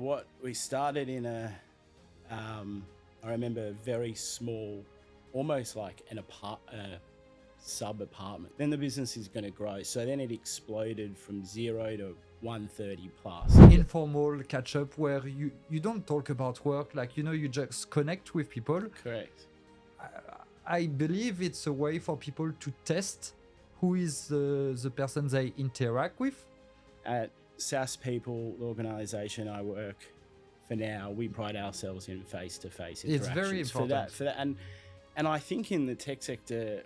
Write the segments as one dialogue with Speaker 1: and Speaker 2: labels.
Speaker 1: what we started in I remember a very small, almost like a sub apartment. Then the business is going to grow. So then it exploded from 0 to 130 plus.
Speaker 2: Informal catch up where you don't talk about work, like, you just connect with people.
Speaker 1: Correct.
Speaker 2: I believe it's a way for people to test who is the person they interact with.
Speaker 1: At SaaS People, the organization I work for now, we pride ourselves in face-to-face interactions.
Speaker 2: It's very important.
Speaker 1: For that. And I think in the tech sector,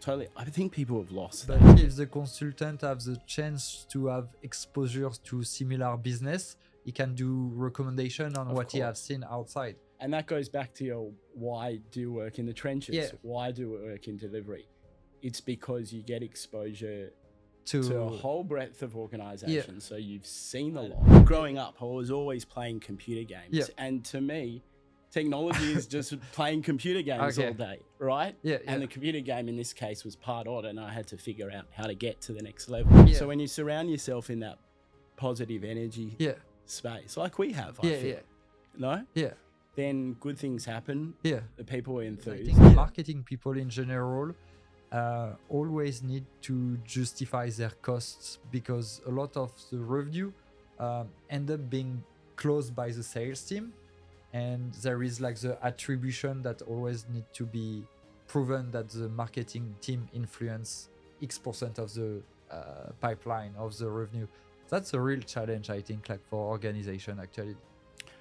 Speaker 1: totally, I think people have lost
Speaker 2: But
Speaker 1: that.
Speaker 2: if the consultant has the chance to have exposure to similar business, he can do recommendation on what he has seen outside.
Speaker 1: And that goes back to your why do work in the trenches?
Speaker 2: Yeah.
Speaker 1: Why do work in delivery? It's because you get exposure
Speaker 2: To
Speaker 1: a whole breadth of organizations.
Speaker 2: Yeah.
Speaker 1: So you've seen a lot. Growing up, I was always playing computer games.
Speaker 2: Yeah.
Speaker 1: And to me, technology is just playing computer games all day, right?
Speaker 2: Yeah,
Speaker 1: And
Speaker 2: yeah.
Speaker 1: the computer game in this case was part of it, and I had to figure out how to get to the next level.
Speaker 2: Yeah.
Speaker 1: So when you surround yourself in that positive energy
Speaker 2: Yeah,
Speaker 1: space, like we have, I
Speaker 2: yeah,
Speaker 1: feel,
Speaker 2: yeah,
Speaker 1: no?
Speaker 2: yeah,
Speaker 1: Then good things happen.
Speaker 2: yeah.
Speaker 1: The people are
Speaker 2: I
Speaker 1: enthused.
Speaker 2: think marketing people in general always need to justify their costs, because a lot of the revenue end up being closed by the sales team, and there is like the attribution that always need to be proven that the marketing team influence X% of the pipeline of the revenue. That's a real challenge, I think, like for organization actually,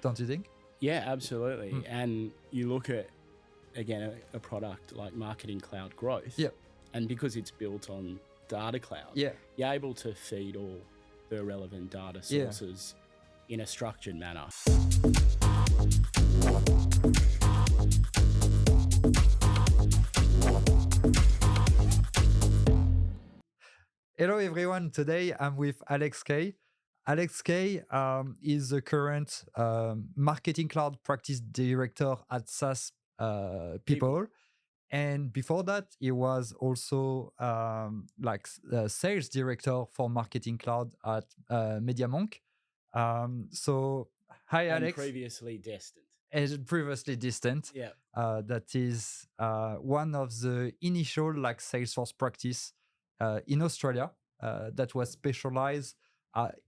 Speaker 2: don't you think?
Speaker 1: Yeah, absolutely. And you look at, again, a product like Marketing Cloud Growth.
Speaker 2: Yeah.
Speaker 1: And because it's built on Data Cloud,
Speaker 2: Yeah.
Speaker 1: you're able to feed all the relevant data
Speaker 2: Yeah.
Speaker 1: sources in a structured manner.
Speaker 2: Hello everyone, today I'm with Alex Kaye. Alex Kaye is the current Marketing Cloud Practice Director at SaaS People. And before that, he was also Sales Director for Marketing Cloud at MediaMonk. So, hi
Speaker 1: And
Speaker 2: Alex.
Speaker 1: previously Destined.
Speaker 2: As previously distant.
Speaker 1: Yeah.
Speaker 2: That is one of the initial Salesforce practice in Australia that was specialized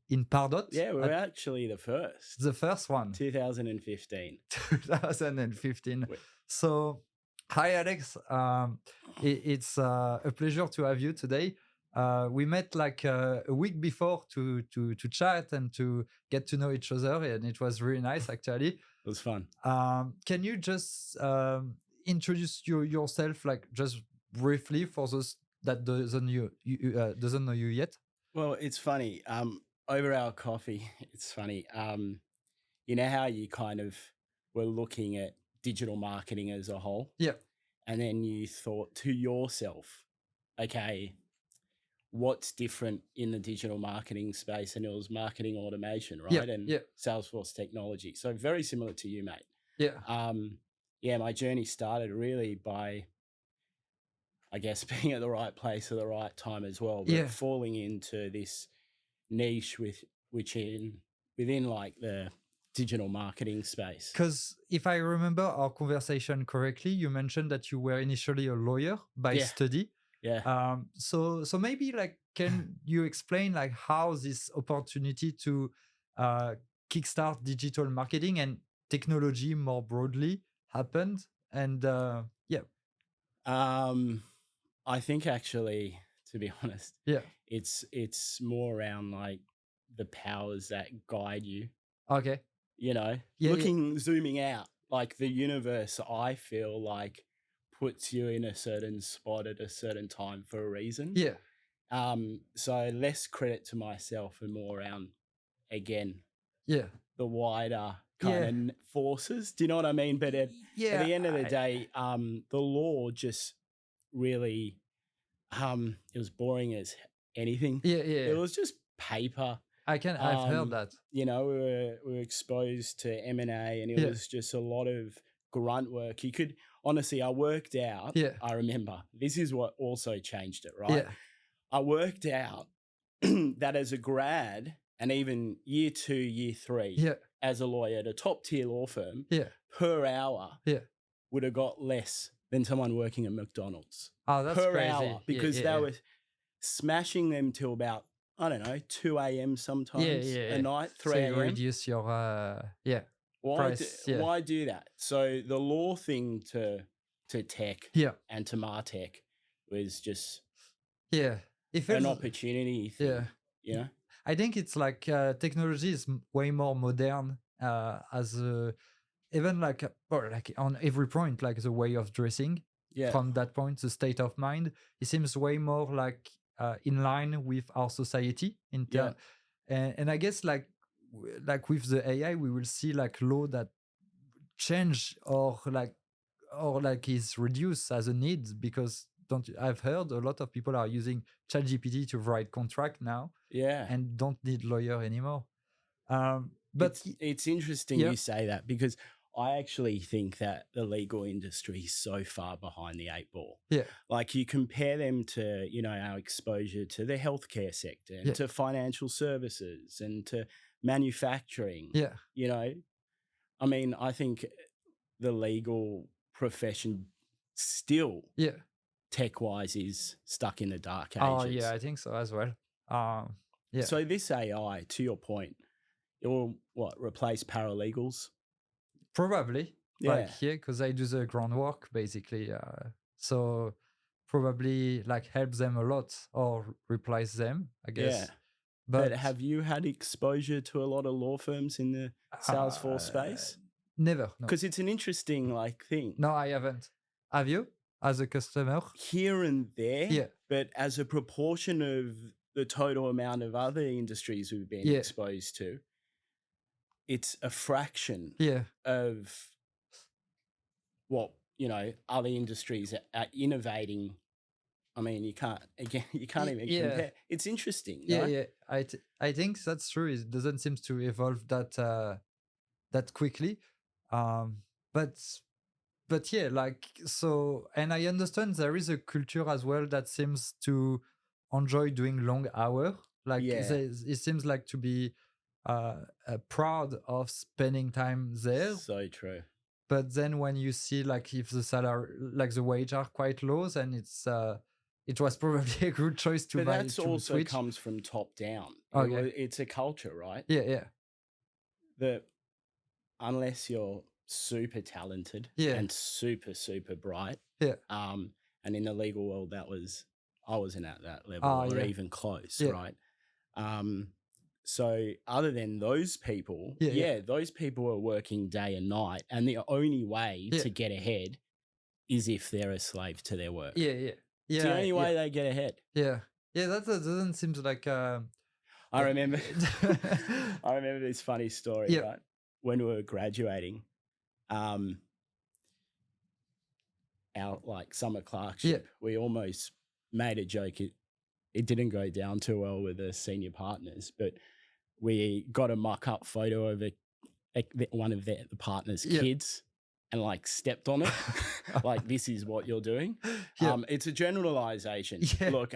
Speaker 2: in Pardot.
Speaker 1: Yeah, we were actually the first.
Speaker 2: The first one.
Speaker 1: 2015.
Speaker 2: 2015. So, hi Alex. It's a pleasure to have you today. We met a week before to chat and to get to know each other, and it was really nice actually.
Speaker 1: It was fun.
Speaker 2: Can you just introduce yourself, just briefly, for those that doesn't know you yet?
Speaker 1: Well, it's funny. Over our coffee, it's funny. You know how you kind of were looking at digital marketing as a whole?
Speaker 2: Yeah.
Speaker 1: And then you thought to yourself, okay, what's different in the digital marketing space? And it was marketing automation, right?
Speaker 2: Yeah.
Speaker 1: Salesforce technology. So very similar to you, mate.
Speaker 2: Yeah.
Speaker 1: My journey started really by, I guess, being at the right place at the right time as well, but falling into this niche within the digital marketing space.
Speaker 2: Because if I remember our conversation correctly, you mentioned that you were initially a lawyer by study.
Speaker 1: Yeah.
Speaker 2: So maybe can you explain how this opportunity to kickstart digital marketing and technology more broadly happened? And
Speaker 1: I think actually, to be honest, it's more around the powers that guide you.
Speaker 2: Okay.
Speaker 1: Zooming out, the universe, I feel puts you in a certain spot at a certain time for a reason.
Speaker 2: Yeah.
Speaker 1: So less credit to myself and more around, again,
Speaker 2: the
Speaker 1: wider kind of forces. Do you know what I mean? But at the end of the day, the law just really, it was boring as anything. It was just paper.
Speaker 2: I've heard that.
Speaker 1: We were exposed to M&A, and it was just a lot of grunt work. You could, honestly, I worked out, I remember, this is what also changed it, right? I worked out that as a grad, and even year 2, year 3
Speaker 2: Yeah.
Speaker 1: as a lawyer at a top tier law firm
Speaker 2: Yeah.
Speaker 1: per hour
Speaker 2: Yeah.
Speaker 1: would have got less than someone working at McDonald's
Speaker 2: Oh, that's
Speaker 1: per
Speaker 2: crazy.
Speaker 1: hour, because they were smashing them till about, I don't know, 2 a.m. sometimes a night, 3
Speaker 2: So you
Speaker 1: a.m.
Speaker 2: reduce your
Speaker 1: Why
Speaker 2: price.
Speaker 1: why do that? So the law thing to tech
Speaker 2: Yeah.
Speaker 1: and to MarTech was just
Speaker 2: Yeah. It
Speaker 1: an
Speaker 2: feels
Speaker 1: opportunity thing.
Speaker 2: Yeah.
Speaker 1: You know?
Speaker 2: I think it's like technology is way more modern as even like or like on every point, like the way of dressing.
Speaker 1: Yeah.
Speaker 2: From that point, the state of mind, it seems way more like in line with our society.
Speaker 1: Yeah.
Speaker 2: And I guess like with the AI, we will see like law that change or like is reduced as a need, because I've heard a lot of people are using ChatGPT to write contract now
Speaker 1: Yeah.
Speaker 2: and don't need lawyer anymore. But
Speaker 1: it's interesting
Speaker 2: yeah.
Speaker 1: you say that, because I actually think that the legal industry is so far behind the 8 ball.
Speaker 2: Yeah.
Speaker 1: Like you compare them to, you know, our exposure to the healthcare sector and
Speaker 2: Yeah.
Speaker 1: to financial services and to manufacturing.
Speaker 2: Yeah.
Speaker 1: You know, I mean, I think the legal profession still,
Speaker 2: Yeah.
Speaker 1: tech-wise, is stuck in the dark ages.
Speaker 2: Oh yeah, I think so as well. Yeah.
Speaker 1: So this AI, to your point, it will replace paralegals?
Speaker 2: Probably.
Speaker 1: Yeah.
Speaker 2: Like because I do the groundwork basically. So probably like help them a lot or replace them, I guess.
Speaker 1: Yeah. But have you had exposure to a lot of law firms in the Salesforce space?
Speaker 2: Never, no.
Speaker 1: Because it's an interesting thing.
Speaker 2: No, I haven't. Have you, as a customer?
Speaker 1: Here and there.
Speaker 2: Yeah.
Speaker 1: But as a proportion of the total amount of other industries we've been exposed to, it's a fraction of what, you know, other industries are innovating. I mean, you can't even compare. It's interesting.
Speaker 2: Yeah,
Speaker 1: right?
Speaker 2: I think that's true. It doesn't seem to evolve that quickly. But yeah, like, so, and I understand there is a culture as well that seems to enjoy doing long hours. Like it seems like to be proud of spending time there.
Speaker 1: So true.
Speaker 2: But then when you see like if the salary, like the wage are quite low, then it was probably a good choice to.
Speaker 1: But that's also
Speaker 2: switch.
Speaker 1: comes from top down.
Speaker 2: Okay.
Speaker 1: It's a culture, right?
Speaker 2: Yeah.
Speaker 1: That unless you're super talented and super, super bright.
Speaker 2: Yeah.
Speaker 1: And in the legal world, I wasn't at that level or even close, right? So other than those people, those people are working day and night, and the only way to get ahead is if they're a slave to their work.
Speaker 2: Yeah.
Speaker 1: It's the only way they get ahead.
Speaker 2: Yeah. That doesn't seem like.
Speaker 1: I remember this funny story, right? When we were graduating, our summer clerkship, we almost made a joke. It didn't go down too well with the senior partners, but we got a mock-up photo of one of the partners' kids and stepped on it. This is what you're doing. It's a generalization. Look,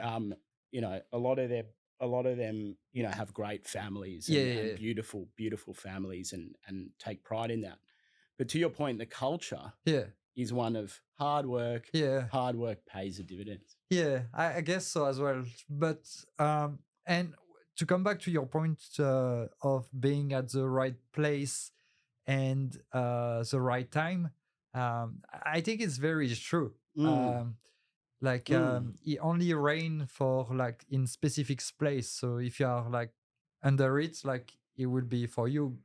Speaker 1: you know, a lot of them, you know, have great families and beautiful, beautiful families and take pride in that. But to your point, the culture is one of hard work. Hard work pays a dividend.
Speaker 2: Yeah, I guess so as well. But and to come back to your point of being at the right place and the right time, I think it's very true. It only rain for in specific place. So if you are under it, it will be for you.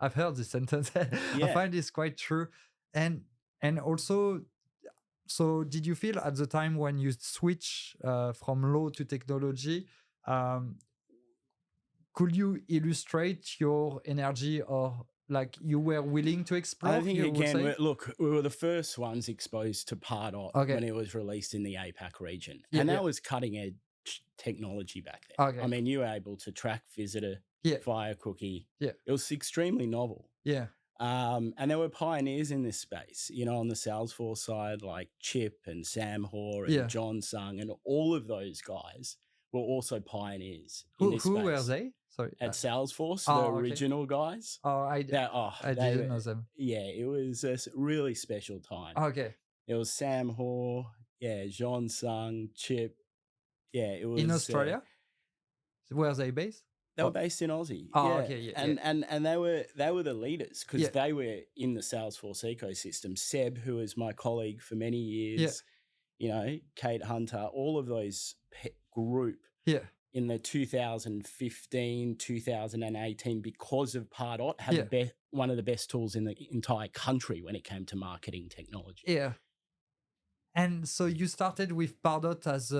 Speaker 2: I've heard this sentence. I find this quite true. And also, so did you feel at the time when you switch from law to technology, could you illustrate your energy, or you were willing to explore?
Speaker 1: I think again, look, we were the first ones exposed to Pardot when it was released in the APAC region. And that was cutting edge technology back then. I mean, you were able to track visitor via cookie. It was extremely novel. And there were pioneers in this space, you know, on the Salesforce side, like Chip and Sam Hoare and John Sung, and all of those guys were also pioneers in this space.
Speaker 2: Who were they? Sorry.
Speaker 1: at Salesforce, the
Speaker 2: Oh, okay.
Speaker 1: original guys.
Speaker 2: Oh,
Speaker 1: I
Speaker 2: didn't know them.
Speaker 1: Yeah, it was a really special time.
Speaker 2: Okay.
Speaker 1: It was Sam Hoare, yeah, Jean Sung, Chip. Yeah, it was
Speaker 2: In Australia? Where are they based?
Speaker 1: They were
Speaker 2: Oh,
Speaker 1: based in Aussie.
Speaker 2: oh,
Speaker 1: Yeah.
Speaker 2: okay. Yeah,
Speaker 1: And they were the leaders because
Speaker 2: Yeah.
Speaker 1: they were in the Salesforce ecosystem. Seb, who was my colleague for many years, Kate Hunter, all of those group
Speaker 2: yeah,
Speaker 1: in the 2015, 2018, because of Pardot, had
Speaker 2: Yeah.
Speaker 1: one of the best tools in the entire country when it came to marketing technology.
Speaker 2: yeah. And so you started with Pardot as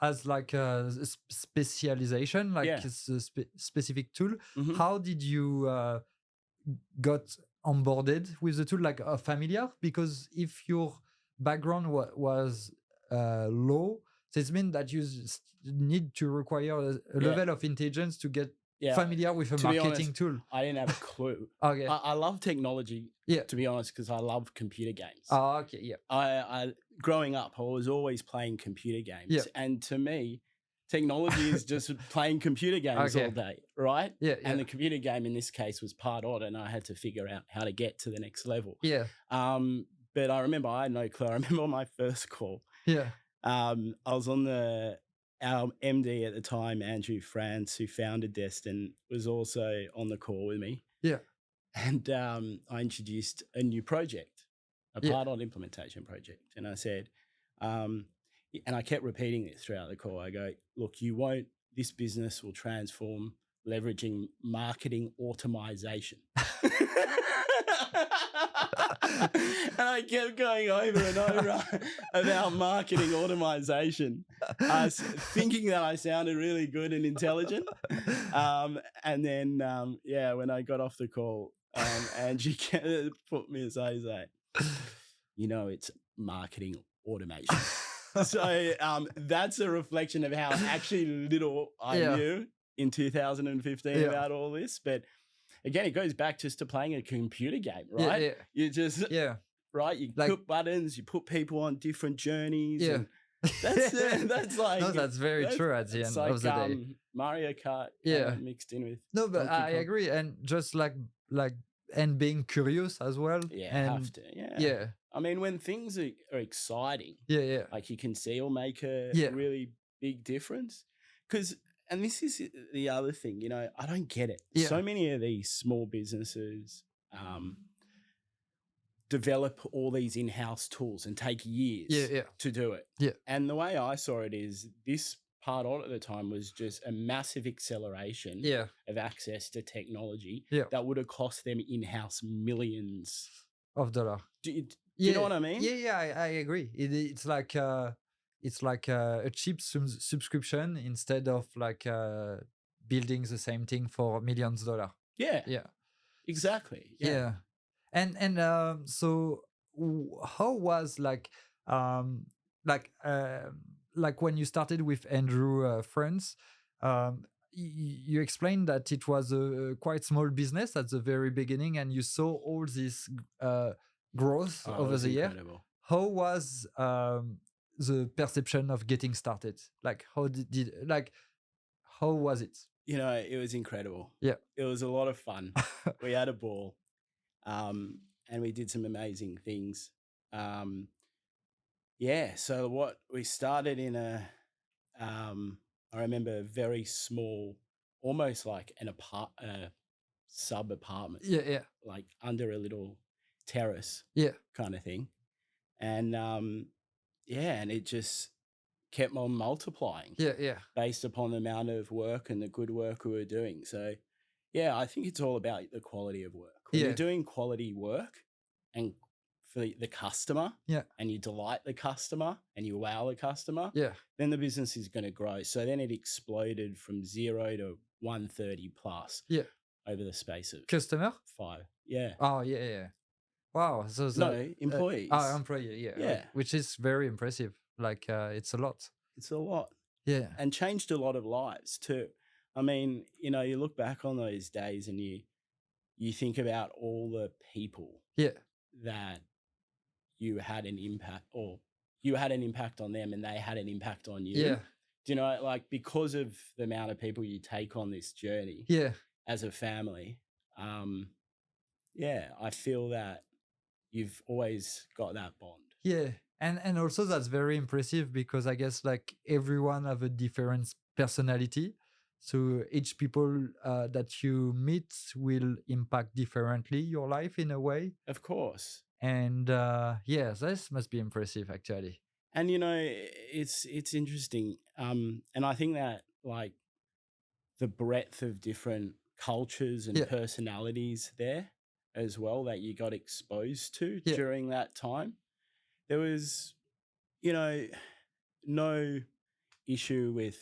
Speaker 2: as like a specialization, like
Speaker 1: Yeah.
Speaker 2: it's a specific tool.
Speaker 1: Mhm.
Speaker 2: How did you got onboarded with the tool, like familiar? Because if your background was low, this means that you need to require a
Speaker 1: Yeah.
Speaker 2: level of intelligence to get
Speaker 1: Yeah.
Speaker 2: familiar with a
Speaker 1: To be
Speaker 2: marketing
Speaker 1: honest,
Speaker 2: tool.
Speaker 1: I didn't have a clue.
Speaker 2: Okay.
Speaker 1: I love technology,
Speaker 2: Yeah.
Speaker 1: to be honest, because I love computer games.
Speaker 2: Oh, okay. Yeah.
Speaker 1: I growing up, I was always playing computer games,
Speaker 2: Yeah.
Speaker 1: and to me, technology is just playing computer games
Speaker 2: Okay.
Speaker 1: all day, right?
Speaker 2: Yeah.
Speaker 1: And the computer game in this case was Pardot, and I had to figure out how to get to the next level.
Speaker 2: Yeah.
Speaker 1: But I remember I had no clue. I remember my first call.
Speaker 2: Yeah.
Speaker 1: I was on our MD at the time, Andrew France, who founded Destin, was also on the call with me.
Speaker 2: Yeah.
Speaker 1: And I introduced a new project, a
Speaker 2: Yeah.
Speaker 1: Pardot implementation project. And I said, and I kept repeating this throughout the call. I go, look, this business will transform leveraging marketing automation. And I kept going over and over about marketing automation, thinking that I sounded really good and intelligent. And then, when I got off the call, Angie put me aside, he's like, it's marketing automation. So that's a reflection of how actually little I knew in 2015 about all this. But again, it goes back just to playing a computer game, right?
Speaker 2: Yeah.
Speaker 1: You just right. You click buttons. You put people on different journeys.
Speaker 2: Yeah.
Speaker 1: And that's like
Speaker 2: no, that's very true at the end of the day.
Speaker 1: Mario Kart, mixed in with
Speaker 2: no, but I agree, and just like and being curious as well.
Speaker 1: Yeah,
Speaker 2: and
Speaker 1: have to. Yeah. I mean, when things are exciting, like you can see will make a really big difference. And this is the other thing, I don't get it.
Speaker 2: Yeah.
Speaker 1: So many of these small businesses develop all these in-house tools and take years to do it.
Speaker 2: Yeah.
Speaker 1: And the way I saw it is this Pardot at the time was just a massive acceleration of access to technology that would have cost them in-house millions
Speaker 2: of dollars.
Speaker 1: Do you know what I mean?
Speaker 2: Yeah, I agree. It's like a cheap subscription instead of like building the same thing for millions of dollars.
Speaker 1: Yeah, exactly.
Speaker 2: Yeah. And so how was like when you started with Andrew France, you explained that it was a quite small business at the very beginning, and you saw all this growth over the year. How was the perception of getting started? Like how was it?
Speaker 1: It was incredible.
Speaker 2: Yeah,
Speaker 1: it was a lot of fun. We had a ball, and we did some amazing things. So what we started in I remember a very small, almost like a sub apartment.
Speaker 2: Yeah.
Speaker 1: Like under a little terrace.
Speaker 2: Yeah.
Speaker 1: Kind of thing. And and it just kept on multiplying.
Speaker 2: Yeah.
Speaker 1: Based upon the amount of work and the good work we were doing. So I think it's all about the quality of work. When you're doing quality work and for the customer, and you delight the customer and you wow the customer, then the business is going to grow. So then it exploded from 0 to 130 plus over the space of
Speaker 2: customer
Speaker 1: 5. Yeah.
Speaker 2: Oh yeah. Wow. So
Speaker 1: employees.
Speaker 2: Employee. Yeah. Which is very impressive. Like it's a lot.
Speaker 1: It's a lot.
Speaker 2: Yeah.
Speaker 1: And changed a lot of lives too. I mean, you look back on those days and you think about all the people that you had an impact, or you had an impact on them and they had an impact on you. Do you know, like, because of the amount of people you take on this journey
Speaker 2: Yeah.
Speaker 1: as a family, yeah, I feel that you've always got that bond.
Speaker 2: Yeah, and also that's very impressive because I guess like everyone have a different personality, so each people that you meet will impact differently your life in a way,
Speaker 1: Of course.
Speaker 2: and yeah, this must be impressive actually.
Speaker 1: And it's interesting. And I think that, like, the breadth of different cultures and
Speaker 2: Yeah,
Speaker 1: personalities there as well that you got exposed to
Speaker 2: yeah,
Speaker 1: during that time. There was, you know, no issue with,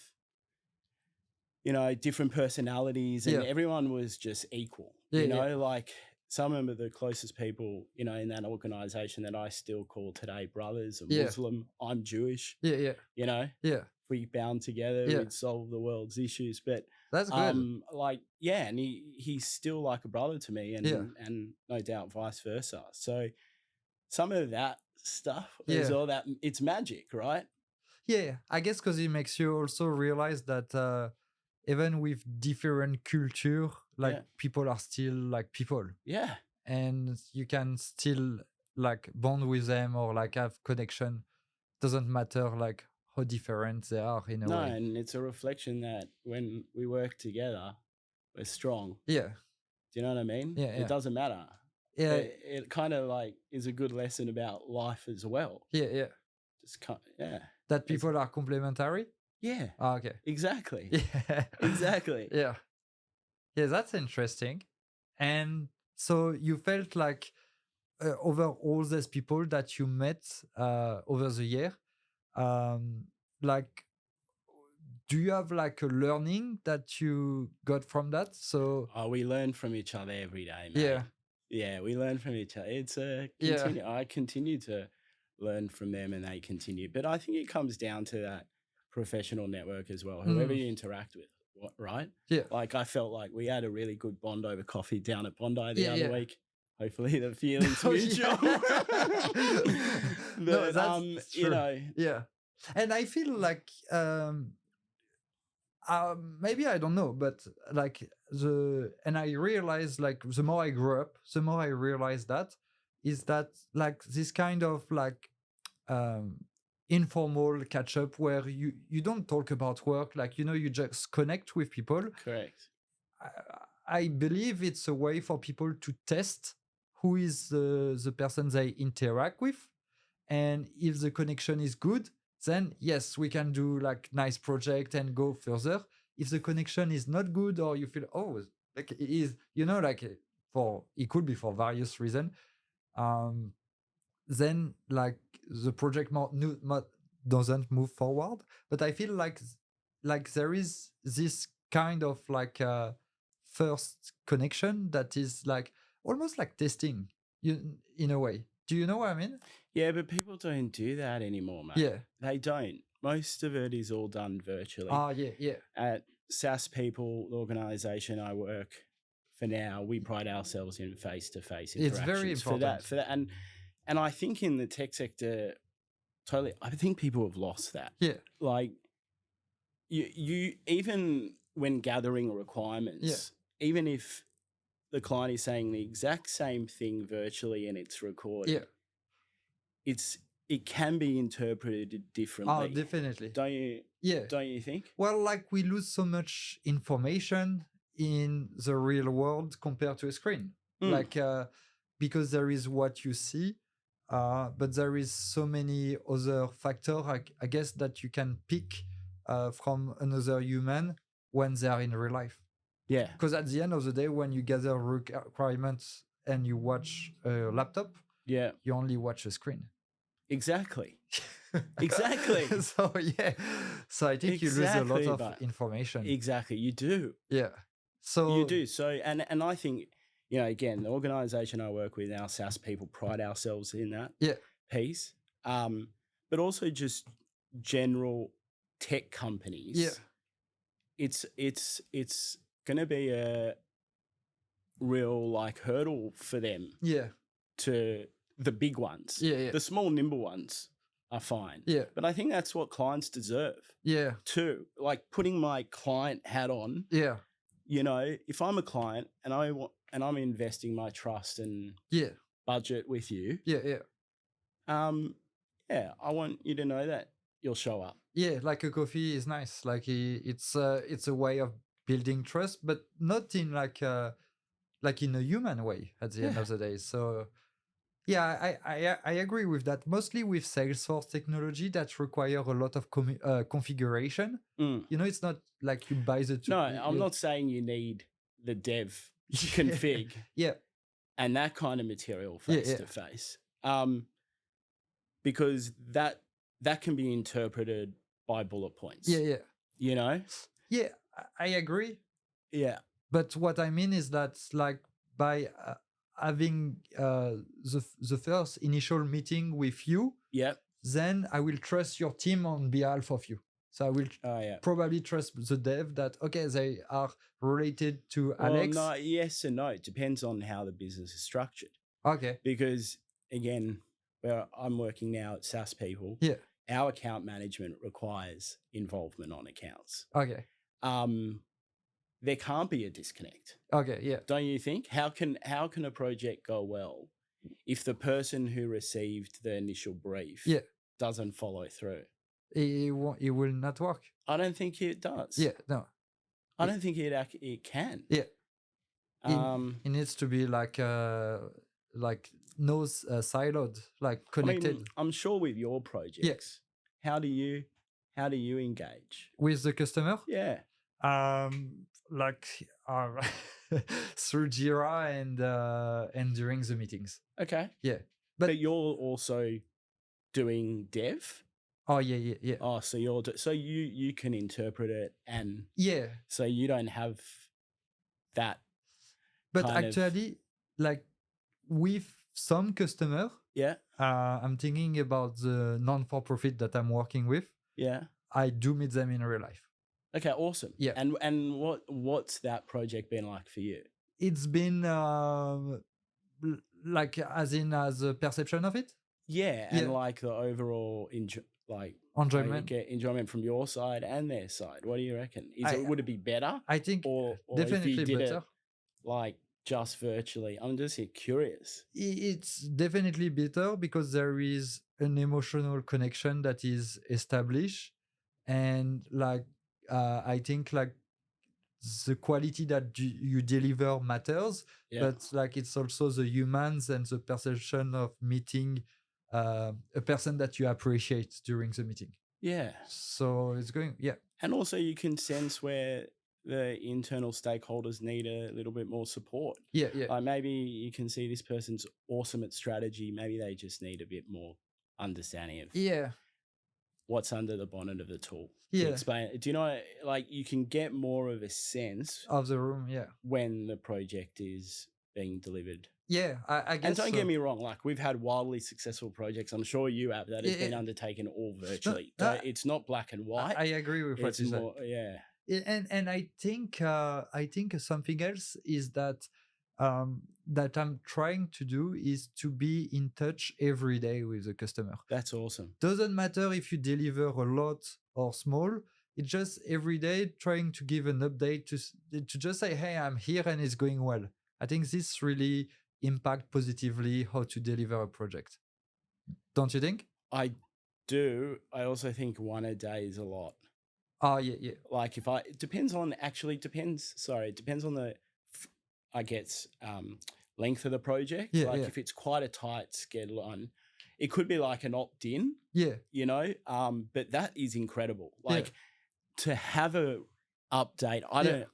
Speaker 1: different personalities, and
Speaker 2: yeah,
Speaker 1: everyone was just equal,
Speaker 2: yeah, yeah,
Speaker 1: like some of the closest people, in that organization that I still call today brothers are
Speaker 2: yeah,
Speaker 1: Muslim. I'm Jewish,
Speaker 2: yeah, yeah,
Speaker 1: if
Speaker 2: yeah,
Speaker 1: we bound together,
Speaker 2: yeah.
Speaker 1: we'd solve the world's issues. But
Speaker 2: That's good.
Speaker 1: like, yeah, and he's still like a brother to me,
Speaker 2: Yeah,
Speaker 1: and no doubt vice versa. So some of that stuff is
Speaker 2: yeah,
Speaker 1: all that, it's magic, right?
Speaker 2: yeah. I guess because it makes you also realize that even with different culture, like
Speaker 1: Yeah.
Speaker 2: people are still like people.
Speaker 1: Yeah.
Speaker 2: And you can still like bond with them or like have connection. Doesn't matter like how different they are in a
Speaker 1: No,
Speaker 2: way.
Speaker 1: and it's a reflection that when we work together, we're strong.
Speaker 2: Yeah,
Speaker 1: Do you know what I mean?
Speaker 2: yeah,
Speaker 1: It
Speaker 2: yeah,
Speaker 1: doesn't matter.
Speaker 2: yeah,
Speaker 1: It kind of like is a good lesson about life as well.
Speaker 2: yeah, yeah.
Speaker 1: Just yeah.
Speaker 2: That
Speaker 1: It's,
Speaker 2: people are complementary.
Speaker 1: yeah,
Speaker 2: Ah, okay.
Speaker 1: exactly.
Speaker 2: Yeah,
Speaker 1: Exactly.
Speaker 2: yeah, yeah. That's interesting. And so you felt like over all these people that you met over the year, um, like do you have like a learning that you got from that? So
Speaker 1: Oh, we learn from each other every day, mate.
Speaker 2: yeah,
Speaker 1: Yeah, we learn from each other. It's a
Speaker 2: yeah,
Speaker 1: continue. I continue to learn from them, and they continue. But I think it comes down to that professional network as well. Whoever
Speaker 2: mm,
Speaker 1: you interact with, right?
Speaker 2: yeah,
Speaker 1: Like, I felt like we had a really good bond over coffee down at Bondi the
Speaker 2: yeah,
Speaker 1: other
Speaker 2: yeah.
Speaker 1: week. Hopefully, the feeling's
Speaker 2: Oh,
Speaker 1: mutual.
Speaker 2: yeah. No,
Speaker 1: But
Speaker 2: that's true. Yeah, and I feel like maybe I don't know, but like and I realize like the more I grew up, the more I realize that is that like this kind of like um informal catch up where you don't talk about work, like you just connect with people.
Speaker 1: correct.
Speaker 2: I believe it's a way for people to test who is the person they interact with, and if the connection is good, then yes, we can do like nice project and go further. If the connection is not good, or you feel like it is, like for it could be for various reasons, um, then like the project doesn't move forward. But I feel like there is this kind of like first connection that is like almost like testing you in a way. Do you know what I mean?
Speaker 1: Yeah, but people don't do that anymore, mate.
Speaker 2: Yeah.
Speaker 1: They don't. Most of it is all done virtually.
Speaker 2: Ah, yeah, yeah,
Speaker 1: At SaaS People, the organization I work for now, we pride ourselves in face-to-face
Speaker 2: it's
Speaker 1: interactions.
Speaker 2: very important.
Speaker 1: For that, and I think in the tech sector, totally, I think people have lost that.
Speaker 2: Yeah,
Speaker 1: Like, you even when gathering requirements, even if the client is saying the exact same thing virtually and it's recorded,
Speaker 2: yeah.
Speaker 1: it can be interpreted differently.
Speaker 2: Oh, definitely.
Speaker 1: Don't you?
Speaker 2: Yeah.
Speaker 1: Don't you think?
Speaker 2: Well, like we lose so much information in the real world compared to a screen. Like because there is what you see, but there is so many other factors, I guess, that you can pick from another human when they are in real life.
Speaker 1: Yeah.
Speaker 2: Because at the end of the day, when you gather requirements and you watch a laptop,
Speaker 1: Yeah.
Speaker 2: you only watch a screen.
Speaker 1: Exactly. Exactly.
Speaker 2: So yeah. So I think you lose a lot of information.
Speaker 1: Exactly. You do.
Speaker 2: Yeah. So
Speaker 1: you do. So and I think, again, the organization I work with, our SaaS People, pride ourselves in that piece. But also just general tech companies.
Speaker 2: Yeah.
Speaker 1: It's gonna be a real like hurdle for them.
Speaker 2: Yeah.
Speaker 1: To the big ones.
Speaker 2: Yeah.
Speaker 1: The small nimble ones are fine.
Speaker 2: Yeah.
Speaker 1: But I think that's what clients deserve
Speaker 2: Yeah.
Speaker 1: too. Like putting my client hat on,
Speaker 2: Yeah.
Speaker 1: you know, if I'm a client and I'm investing my trust and
Speaker 2: Yeah.
Speaker 1: budget with you,
Speaker 2: Yeah. Yeah.
Speaker 1: yeah, I want you to know that you'll show up.
Speaker 2: Yeah, like a coffee is nice. Like it's a way of building trust, but not in like in a human way at the end
Speaker 1: Yeah.
Speaker 2: of the day. So yeah, I agree with that. Mostly with Salesforce technology that require a lot of configuration.
Speaker 1: Mm.
Speaker 2: You know, it's not like you buy the
Speaker 1: No, I'm not saying you need the dev config
Speaker 2: Yeah,
Speaker 1: and that kind of material
Speaker 2: Yeah,
Speaker 1: face
Speaker 2: yeah.
Speaker 1: to face. Because that can be interpreted by bullet points.
Speaker 2: yeah.
Speaker 1: You know?
Speaker 2: Yeah, I agree.
Speaker 1: Yeah.
Speaker 2: But what I mean is that like by having the first initial meeting with you,
Speaker 1: Yeah.
Speaker 2: then I will trust your team on behalf of you. So I will
Speaker 1: Oh yeah.
Speaker 2: probably trust the dev that okay, they are related to
Speaker 1: Well,
Speaker 2: Alex.
Speaker 1: no, yes and no. It depends on how the business is structured.
Speaker 2: Okay.
Speaker 1: Because again, where I'm working now at SaaS People,
Speaker 2: Yeah.
Speaker 1: our account management requires involvement on accounts.
Speaker 2: Okay.
Speaker 1: There can't be a disconnect.
Speaker 2: Okay. Yeah.
Speaker 1: Don't you think? How can a project go well if the person who received the initial brief doesn't follow through?
Speaker 2: It will not work.
Speaker 1: I don't think it does.
Speaker 2: Yeah. No.
Speaker 1: I don't think it can.
Speaker 2: Yeah. It needs to be like no siloed, like connected.
Speaker 1: I mean, I'm sure with your projects, how do you engage
Speaker 2: with the customer?
Speaker 1: Yeah.
Speaker 2: Like through Jira and during the meetings.
Speaker 1: Okay.
Speaker 2: Yeah.
Speaker 1: But you're also doing dev?
Speaker 2: Oh yeah.
Speaker 1: Oh, so you can interpret it and so you don't have that.
Speaker 2: But actually, like with some customer, I'm thinking about the non-for-profit that I'm working with.
Speaker 1: Yeah.
Speaker 2: I do meet them in real life.
Speaker 1: Okay, awesome.
Speaker 2: Yeah.
Speaker 1: And what's that project been like for you?
Speaker 2: It's been like as a perception of it.
Speaker 1: Yeah, and like the overall enjoyment. You get enjoyment from your side and their side. What do you reckon? Would it be better?
Speaker 2: I think
Speaker 1: or
Speaker 2: definitely
Speaker 1: if you did
Speaker 2: better.
Speaker 1: It, like just virtually. I'm just curious.
Speaker 2: It's definitely better because there is an emotional connection that is established, and like I think like the quality that you deliver matters, but like it's also the humans and the perception of meeting a person that you appreciate during the meeting.
Speaker 1: Yeah.
Speaker 2: So it's going,
Speaker 1: And also you can sense where the internal stakeholders need a little bit more support.
Speaker 2: Yeah.
Speaker 1: Like maybe you can see this person's awesome at strategy. Maybe they just need a bit more understanding of what's under the bonnet of the tool.
Speaker 2: Yeah.
Speaker 1: Explain. Do you know, like you can get more of a sense
Speaker 2: of the room,
Speaker 1: when the project is being delivered.
Speaker 2: Yeah, I guess.
Speaker 1: And don't get me wrong, like we've had wildly successful projects. I'm sure you have that has been undertaken all virtually. It's not black and white.
Speaker 2: I agree with what you said.
Speaker 1: Yeah.
Speaker 2: And I think something else is that that I'm trying to do is to be in touch every day with the customer.
Speaker 1: That's awesome.
Speaker 2: Doesn't matter if you deliver a lot or small. It's just every day trying to give an update to just say, hey, I'm here and it's going well. I think this really impact positively how to deliver a project. Don't you think?
Speaker 1: I do. I also think one a day is a lot.
Speaker 2: Oh, yeah.
Speaker 1: Like it depends on the, I guess, length of the project. If it's quite a tight schedule on, it could be like an opt-in.
Speaker 2: Yeah.
Speaker 1: You know, but that is incredible. Like to have a update. I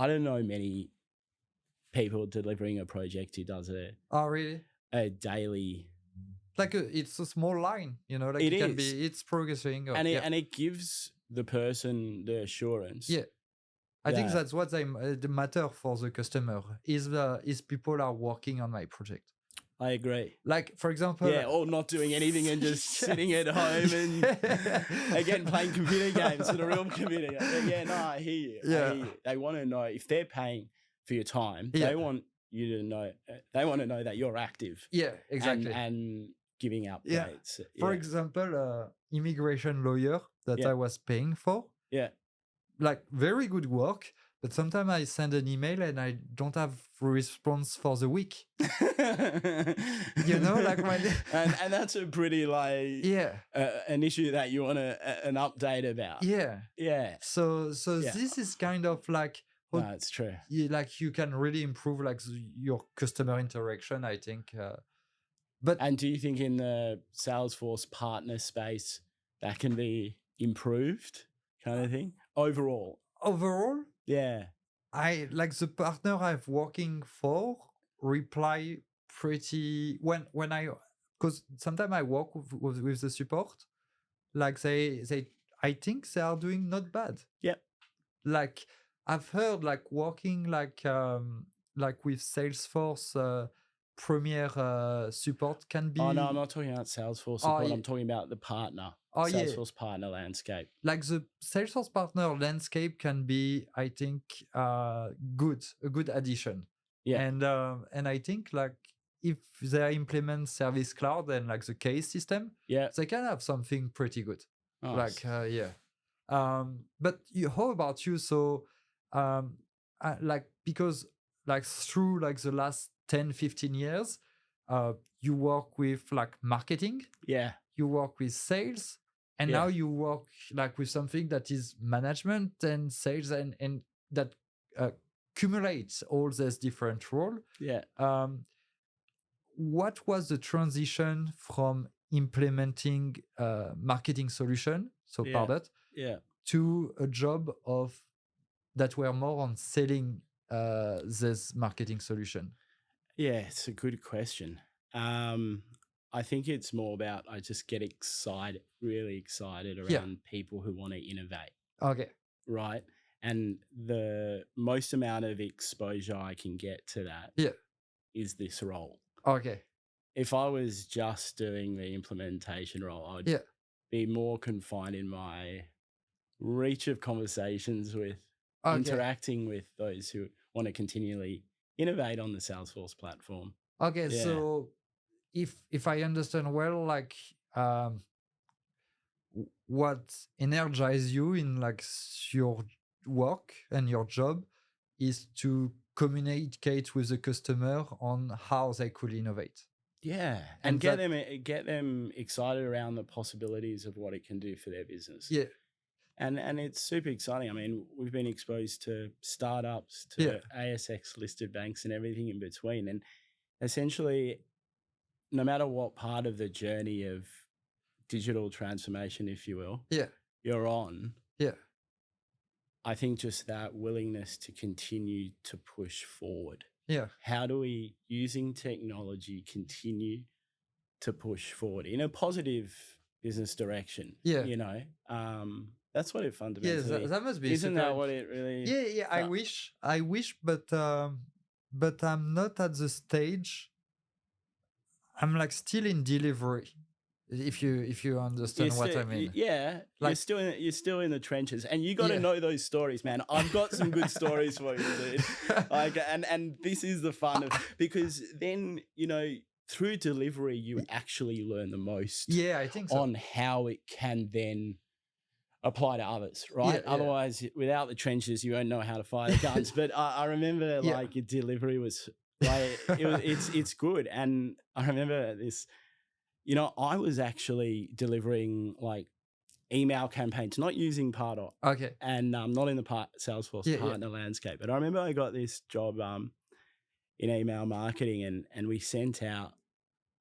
Speaker 1: don't know many people delivering a project who does a daily.
Speaker 2: Like it's a small line, you know, like it's progressing.
Speaker 1: And it gives the person the assurance.
Speaker 2: Yeah. I think that's what the matter for the customer is people are working on my project.
Speaker 1: I agree.
Speaker 2: Like, for example...
Speaker 1: or not doing anything and just sitting at home and, again, playing computer games on a real computer. I hear you.
Speaker 2: Yeah.
Speaker 1: I hear you. They want to know, if they're paying for your time, they want you to know, they want to know that you're active.
Speaker 2: Yeah, exactly.
Speaker 1: And giving
Speaker 2: Yeah.
Speaker 1: updates.
Speaker 2: For example, immigration lawyer that
Speaker 1: Yeah.
Speaker 2: I was paying for,
Speaker 1: Yeah.
Speaker 2: like very good work, but sometimes I send an email and I don't have response for the week. Like when
Speaker 1: and that's a pretty like
Speaker 2: yeah,
Speaker 1: an issue that you want an update about.
Speaker 2: yeah.
Speaker 1: Yeah.
Speaker 2: So
Speaker 1: Yeah.
Speaker 2: this is kind of like how
Speaker 1: No, it's true.
Speaker 2: you can really improve like your customer interaction, I think. But
Speaker 1: And do you think in the Salesforce partner space that can be improved, kind of thing, overall?
Speaker 2: overall,
Speaker 1: Yeah.
Speaker 2: I like the partner I've working for reply pretty when I because sometimes I work with the support, like they I think they are doing not bad.
Speaker 1: Yep.
Speaker 2: Like I've heard like working like with Salesforce Premier support can be
Speaker 1: Oh no, I'm not talking about Salesforce
Speaker 2: oh,
Speaker 1: support. I'm talking about the partner,
Speaker 2: yeah,
Speaker 1: Salesforce partner landscape.
Speaker 2: like the Salesforce partner landscape can be, I think, a good addition.
Speaker 1: Yeah.
Speaker 2: And I think like if they implement Service Cloud and like the case system,
Speaker 1: Yeah.
Speaker 2: they can have something pretty good.
Speaker 1: Nice.
Speaker 2: Like yeah. But how about you? So like because like through like the last 10-15 years, you work with like marketing,
Speaker 1: Yeah.
Speaker 2: you work with sales, and
Speaker 1: Yeah.
Speaker 2: now you work like with something that is management and sales and that accumulates all these different role.
Speaker 1: Yeah.
Speaker 2: What was the transition from implementing marketing solution, so
Speaker 1: Yeah.
Speaker 2: product,
Speaker 1: Yeah.
Speaker 2: to a job of that were more on selling this marketing solution?
Speaker 1: Yeah, it's a good question. I think it's more about I just get excited, really excited around people who want to innovate,
Speaker 2: Okay.
Speaker 1: right? And the most amount of exposure I can get to that is this role.
Speaker 2: Okay.
Speaker 1: If I was just doing the implementation role, I'd be more confined in my reach of conversations with interacting with those who want to continually innovate on the Salesforce platform.
Speaker 2: Okay,
Speaker 1: Yeah.
Speaker 2: so if I understand well, like what energizes you in like your work and your job is to communicate with the customer on how they could innovate.
Speaker 1: Yeah, and get them excited around the possibilities of what it can do for their business.
Speaker 2: Yeah.
Speaker 1: And it's super exciting. I mean, we've been exposed to startups, to ASX listed banks and everything in between. And essentially, no matter what part of the journey of digital transformation, if you will, you're on, I think just that willingness to continue to push forward. How do we, using technology, continue to push forward in a positive business direction? You know, that's what it fundamentally.
Speaker 2: That must be.
Speaker 1: Isn't that what it really?
Speaker 2: Yeah. I wish, but I'm not at the stage. I'm like still in delivery. If you understand what I mean.
Speaker 1: Yeah, like, you're still in the trenches, and you got to know those stories, man. I've got some good stories for you, dude. Like, and this is the fun of, because then, you know, through delivery you actually learn the most.
Speaker 2: Yeah, I think so.
Speaker 1: On how it can then apply to others, right? Otherwise, without the trenches, you won't know how to fire the guns. But I remember like your delivery was like it's good, and I remember this. You know, I was actually delivering like email campaigns, not using Pardot.
Speaker 2: Okay.
Speaker 1: And not in the Salesforce partner landscape. But I remember I got this job in email marketing, and we sent out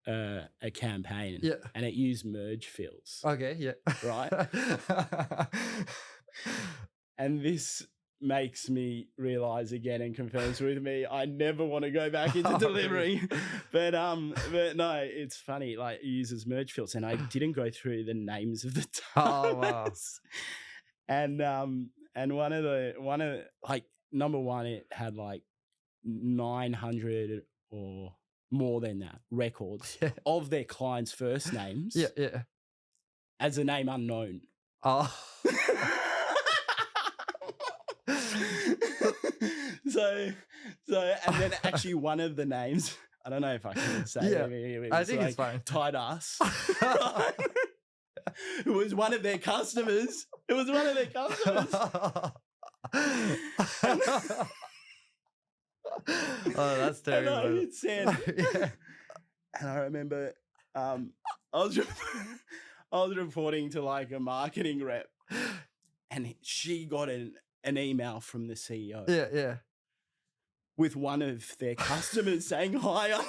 Speaker 1: a campaign and it used merge fields.
Speaker 2: Okay, yeah.
Speaker 1: Right? And this makes me realize again and confirms with me I never want to go back into delivery. But no, it's funny, like it uses merge fields, and I didn't go through the names of the tasks.
Speaker 2: Oh wow.
Speaker 1: And one of like number one, it had like 900 or more than that records of their clients' first names. As a name unknown.
Speaker 2: Oh.
Speaker 1: So and then actually one of the names I don't know if I can say
Speaker 2: Yeah,
Speaker 1: it
Speaker 2: I
Speaker 1: was
Speaker 2: think it's
Speaker 1: like
Speaker 2: fine.
Speaker 1: tied us. It was one of their customers. It was one of their customers. And,
Speaker 2: Oh, that's
Speaker 1: and I
Speaker 2: terrible.
Speaker 1: hit send.
Speaker 2: Yeah.
Speaker 1: And I remember I was I was reporting to like a marketing rep, and she got an email from the CEO
Speaker 2: Yeah.
Speaker 1: with one of their customers saying hi,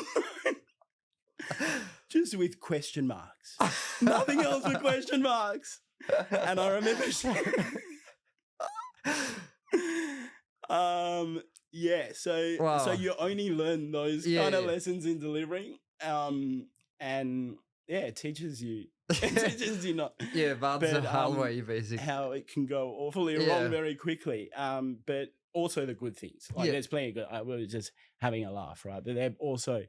Speaker 1: just with question marks. Nothing else but question marks. And I remember yeah, so
Speaker 2: Wow.
Speaker 1: you only learn those
Speaker 2: Yeah,
Speaker 1: kind of
Speaker 2: yeah.
Speaker 1: lessons in delivering. And yeah, it teaches you not.
Speaker 2: Yeah, that's the
Speaker 1: But,
Speaker 2: hard way, basically.
Speaker 1: how it can go awfully
Speaker 2: Yeah.
Speaker 1: wrong very quickly. But also the good things. Like
Speaker 2: Yeah.
Speaker 1: there's plenty of good. We were just having a laugh, right? But there are also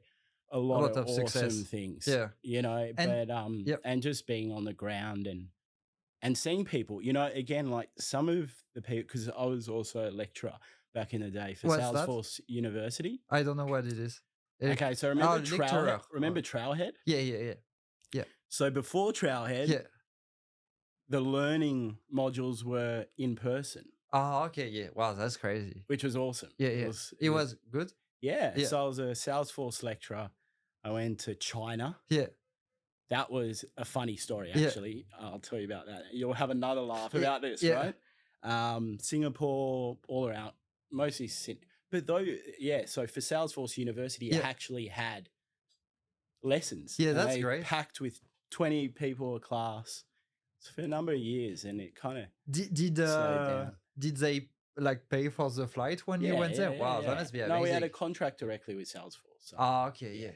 Speaker 1: a lot of awesome
Speaker 2: success.
Speaker 1: things.
Speaker 2: Yeah.
Speaker 1: You know,
Speaker 2: And-
Speaker 1: but
Speaker 2: yep.
Speaker 1: and just being on the ground and seeing people, you know, again, like some of the people, because I was also a lecturer back in the day for
Speaker 2: What's that?
Speaker 1: Salesforce University.
Speaker 2: I don't know what it is.
Speaker 1: Okay, so remember
Speaker 2: lecturer.
Speaker 1: Trailhead?
Speaker 2: Yeah.
Speaker 1: So before Trailhead,
Speaker 2: Yeah.
Speaker 1: the learning modules were in person,
Speaker 2: Oh, okay. Yeah. Wow, that's crazy.
Speaker 1: which was awesome.
Speaker 2: Yeah. It was good.
Speaker 1: Yeah.
Speaker 2: Yeah.
Speaker 1: So I was a Salesforce lecturer. I went to China.
Speaker 2: Yeah.
Speaker 1: That was a funny story,
Speaker 2: Yeah.
Speaker 1: actually. I'll tell you about that. You'll have another laugh
Speaker 2: Yeah,
Speaker 1: about this,
Speaker 2: yeah.
Speaker 1: right? Singapore, all around, mostly but though, yeah. So for Salesforce University, it
Speaker 2: Yeah.
Speaker 1: actually had lessons.
Speaker 2: Yeah,
Speaker 1: and
Speaker 2: that's
Speaker 1: they
Speaker 2: great.
Speaker 1: Packed with 20 people a class for a number of years, and it kind of
Speaker 2: Did
Speaker 1: slowed down.
Speaker 2: did they like pay for the flight when you went there? Wow, that must be amazing.
Speaker 1: No, we had a contract directly with Salesforce. So.
Speaker 2: Ah, okay, yeah.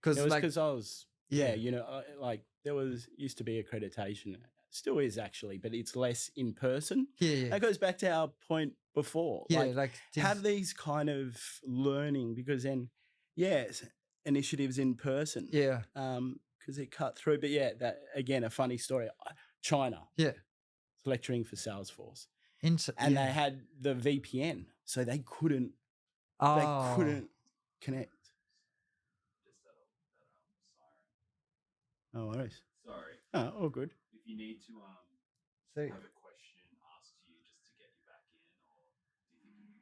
Speaker 1: It was
Speaker 2: like,
Speaker 1: because I was,
Speaker 2: Yeah.
Speaker 1: you know, like there used to be accreditation, still is actually, but it's less in person.
Speaker 2: yeah.
Speaker 1: That goes back to our point before.
Speaker 2: Yeah,
Speaker 1: like have these kind of learning, because then, initiatives in person.
Speaker 2: Yeah.
Speaker 1: Because it cut through. But yeah, that again, a funny story. China.
Speaker 2: Yeah.
Speaker 1: Lecturing for Salesforce,
Speaker 2: and
Speaker 1: they had the VPN, so they couldn't.
Speaker 2: Oh.
Speaker 1: They couldn't connect. No worries.
Speaker 3: Sorry.
Speaker 1: Oh, all good.
Speaker 3: If you need to
Speaker 2: So,
Speaker 3: have a question asked to you just to get you back in, or do you think you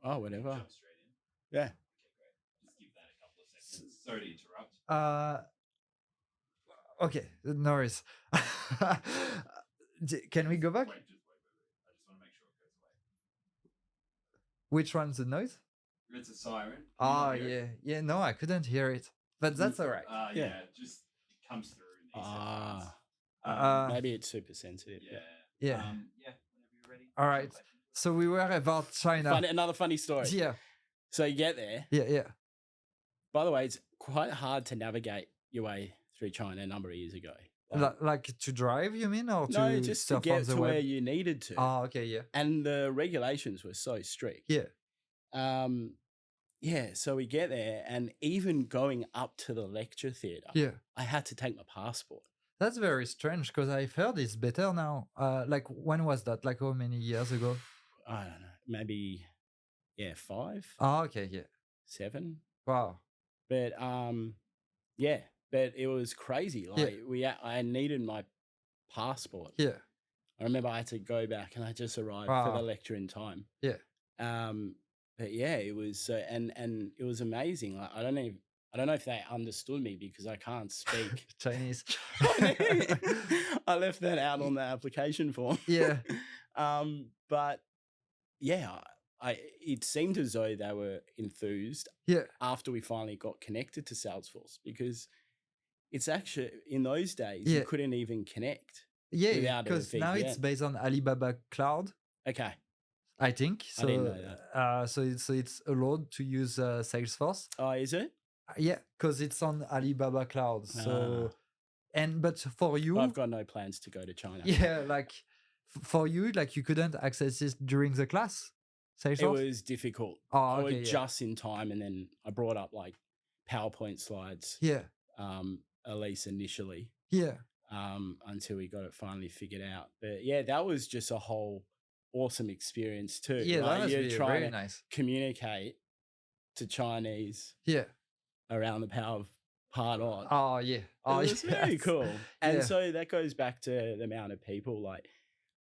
Speaker 1: Oh,
Speaker 3: can
Speaker 1: whatever.
Speaker 3: jump straight in?
Speaker 1: Yeah.
Speaker 3: Okay, great. Just give that a couple of seconds. Sorry to interrupt.
Speaker 2: okay, no worries. Can we go back?
Speaker 3: Wait. I just want to make sure it goes away.
Speaker 2: Which one's the noise?
Speaker 3: It's a siren. Can you
Speaker 2: Oh,
Speaker 3: not hear it?
Speaker 2: yeah. No, I couldn't hear it, but that's all right.
Speaker 3: Yeah, just it comes through in these headphones.
Speaker 1: Maybe it's super sensitive.
Speaker 3: Yeah.
Speaker 2: Yeah.
Speaker 3: Yeah. Whenever you're ready.
Speaker 2: All right. So we were about China.
Speaker 1: Another funny story.
Speaker 2: Yeah.
Speaker 1: So you get there.
Speaker 2: Yeah.
Speaker 1: By the way, it's quite hard to navigate your way through China a number of years ago.
Speaker 2: Like to drive, you mean, or
Speaker 1: No,
Speaker 2: to
Speaker 1: just to
Speaker 2: surf on
Speaker 1: get
Speaker 2: the
Speaker 1: to
Speaker 2: web?
Speaker 1: where you needed to.
Speaker 2: Oh, okay, yeah.
Speaker 1: And the regulations were so strict.
Speaker 2: Yeah.
Speaker 1: So we get there, and even going up to the lecture theatre,
Speaker 2: Yeah.
Speaker 1: I had to take my passport.
Speaker 2: That's very strange because I've heard it's better now. Like when was that? Like how many years ago?
Speaker 1: I don't know, maybe 5,
Speaker 2: Oh, okay, yeah.
Speaker 1: 7.
Speaker 2: Wow.
Speaker 1: But but it was crazy. Like I needed my passport.
Speaker 2: Yeah.
Speaker 1: I remember I had to go back, and I just arrived for the
Speaker 2: Wow.
Speaker 1: lecture in time.
Speaker 2: Yeah.
Speaker 1: But yeah, it was and it was amazing. Like, I don't know if they understood me because I can't speak
Speaker 2: Chinese.
Speaker 1: I left that out on the application form.
Speaker 2: Yeah.
Speaker 1: But yeah, it seemed as though they were enthused
Speaker 2: Yeah.
Speaker 1: after we finally got connected to Salesforce, because it's actually in those days
Speaker 2: Yeah.
Speaker 1: you couldn't even connect.
Speaker 2: Yeah,
Speaker 1: Without a
Speaker 2: because now it's
Speaker 1: VPN.
Speaker 2: based on Alibaba Cloud,
Speaker 1: Okay.
Speaker 2: I think.
Speaker 1: I
Speaker 2: So,
Speaker 1: didn't know that.
Speaker 2: so it's allowed to use Salesforce.
Speaker 1: Oh, is it?
Speaker 2: Yeah, because it's on Alibaba Cloud. So, but for you,
Speaker 1: I've got no plans to go to China.
Speaker 2: yeah, like for you, like you couldn't access it during the class.
Speaker 1: It
Speaker 2: Salesforce.
Speaker 1: was difficult.
Speaker 2: Oh,
Speaker 1: I
Speaker 2: okay,
Speaker 1: was
Speaker 2: yeah.
Speaker 1: just in time, and then I brought up like PowerPoint slides,
Speaker 2: Yeah,
Speaker 1: at least initially,
Speaker 2: yeah,
Speaker 1: until we got it finally figured out. But yeah, that was just a whole awesome experience too.
Speaker 2: yeah. That
Speaker 1: Like,
Speaker 2: must
Speaker 1: you're
Speaker 2: be
Speaker 1: trying
Speaker 2: very
Speaker 1: to
Speaker 2: nice.
Speaker 1: communicate to Chinese
Speaker 2: Yeah,
Speaker 1: around the power of part on.
Speaker 2: Oh yeah. Oh
Speaker 1: It was very
Speaker 2: yes.
Speaker 1: cool. And
Speaker 2: Yeah.
Speaker 1: so that goes back to the amount of people, like,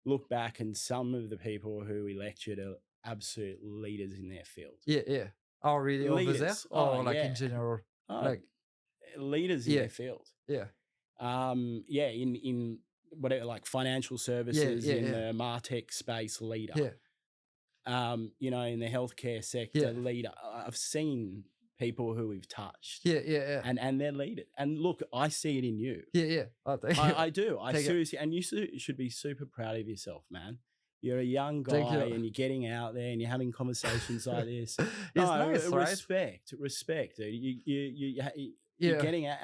Speaker 1: look back, and some of the people who we lectured are absolute leaders in their field.
Speaker 2: Yeah, yeah. Oh really, over there?
Speaker 1: Leaders.
Speaker 2: Or
Speaker 1: Oh,
Speaker 2: like in
Speaker 1: yeah.
Speaker 2: general?
Speaker 1: Oh,
Speaker 2: Like
Speaker 1: leaders in
Speaker 2: yeah,
Speaker 1: their field.
Speaker 2: yeah.
Speaker 1: Yeah, in whatever, like financial services,
Speaker 2: yeah,
Speaker 1: in
Speaker 2: yeah.
Speaker 1: the MarTech space, leader.
Speaker 2: Yeah.
Speaker 1: You know, in the healthcare sector,
Speaker 2: Yeah.
Speaker 1: leader. I've seen people who we've touched,
Speaker 2: Yeah, yeah, yeah.
Speaker 1: and they're leaders. And look, I see it in you.
Speaker 2: Yeah, yeah. Oh, thank you.
Speaker 1: I do. I
Speaker 2: Thank you.
Speaker 1: seriously, and you should be super proud of yourself, man. You're a young
Speaker 2: Thank
Speaker 1: guy,
Speaker 2: you.
Speaker 1: and you're getting out there, and you're having conversations like this.
Speaker 2: It's
Speaker 1: No,
Speaker 2: nice, right?
Speaker 1: respect, dude. You're
Speaker 2: Yeah.
Speaker 1: getting out,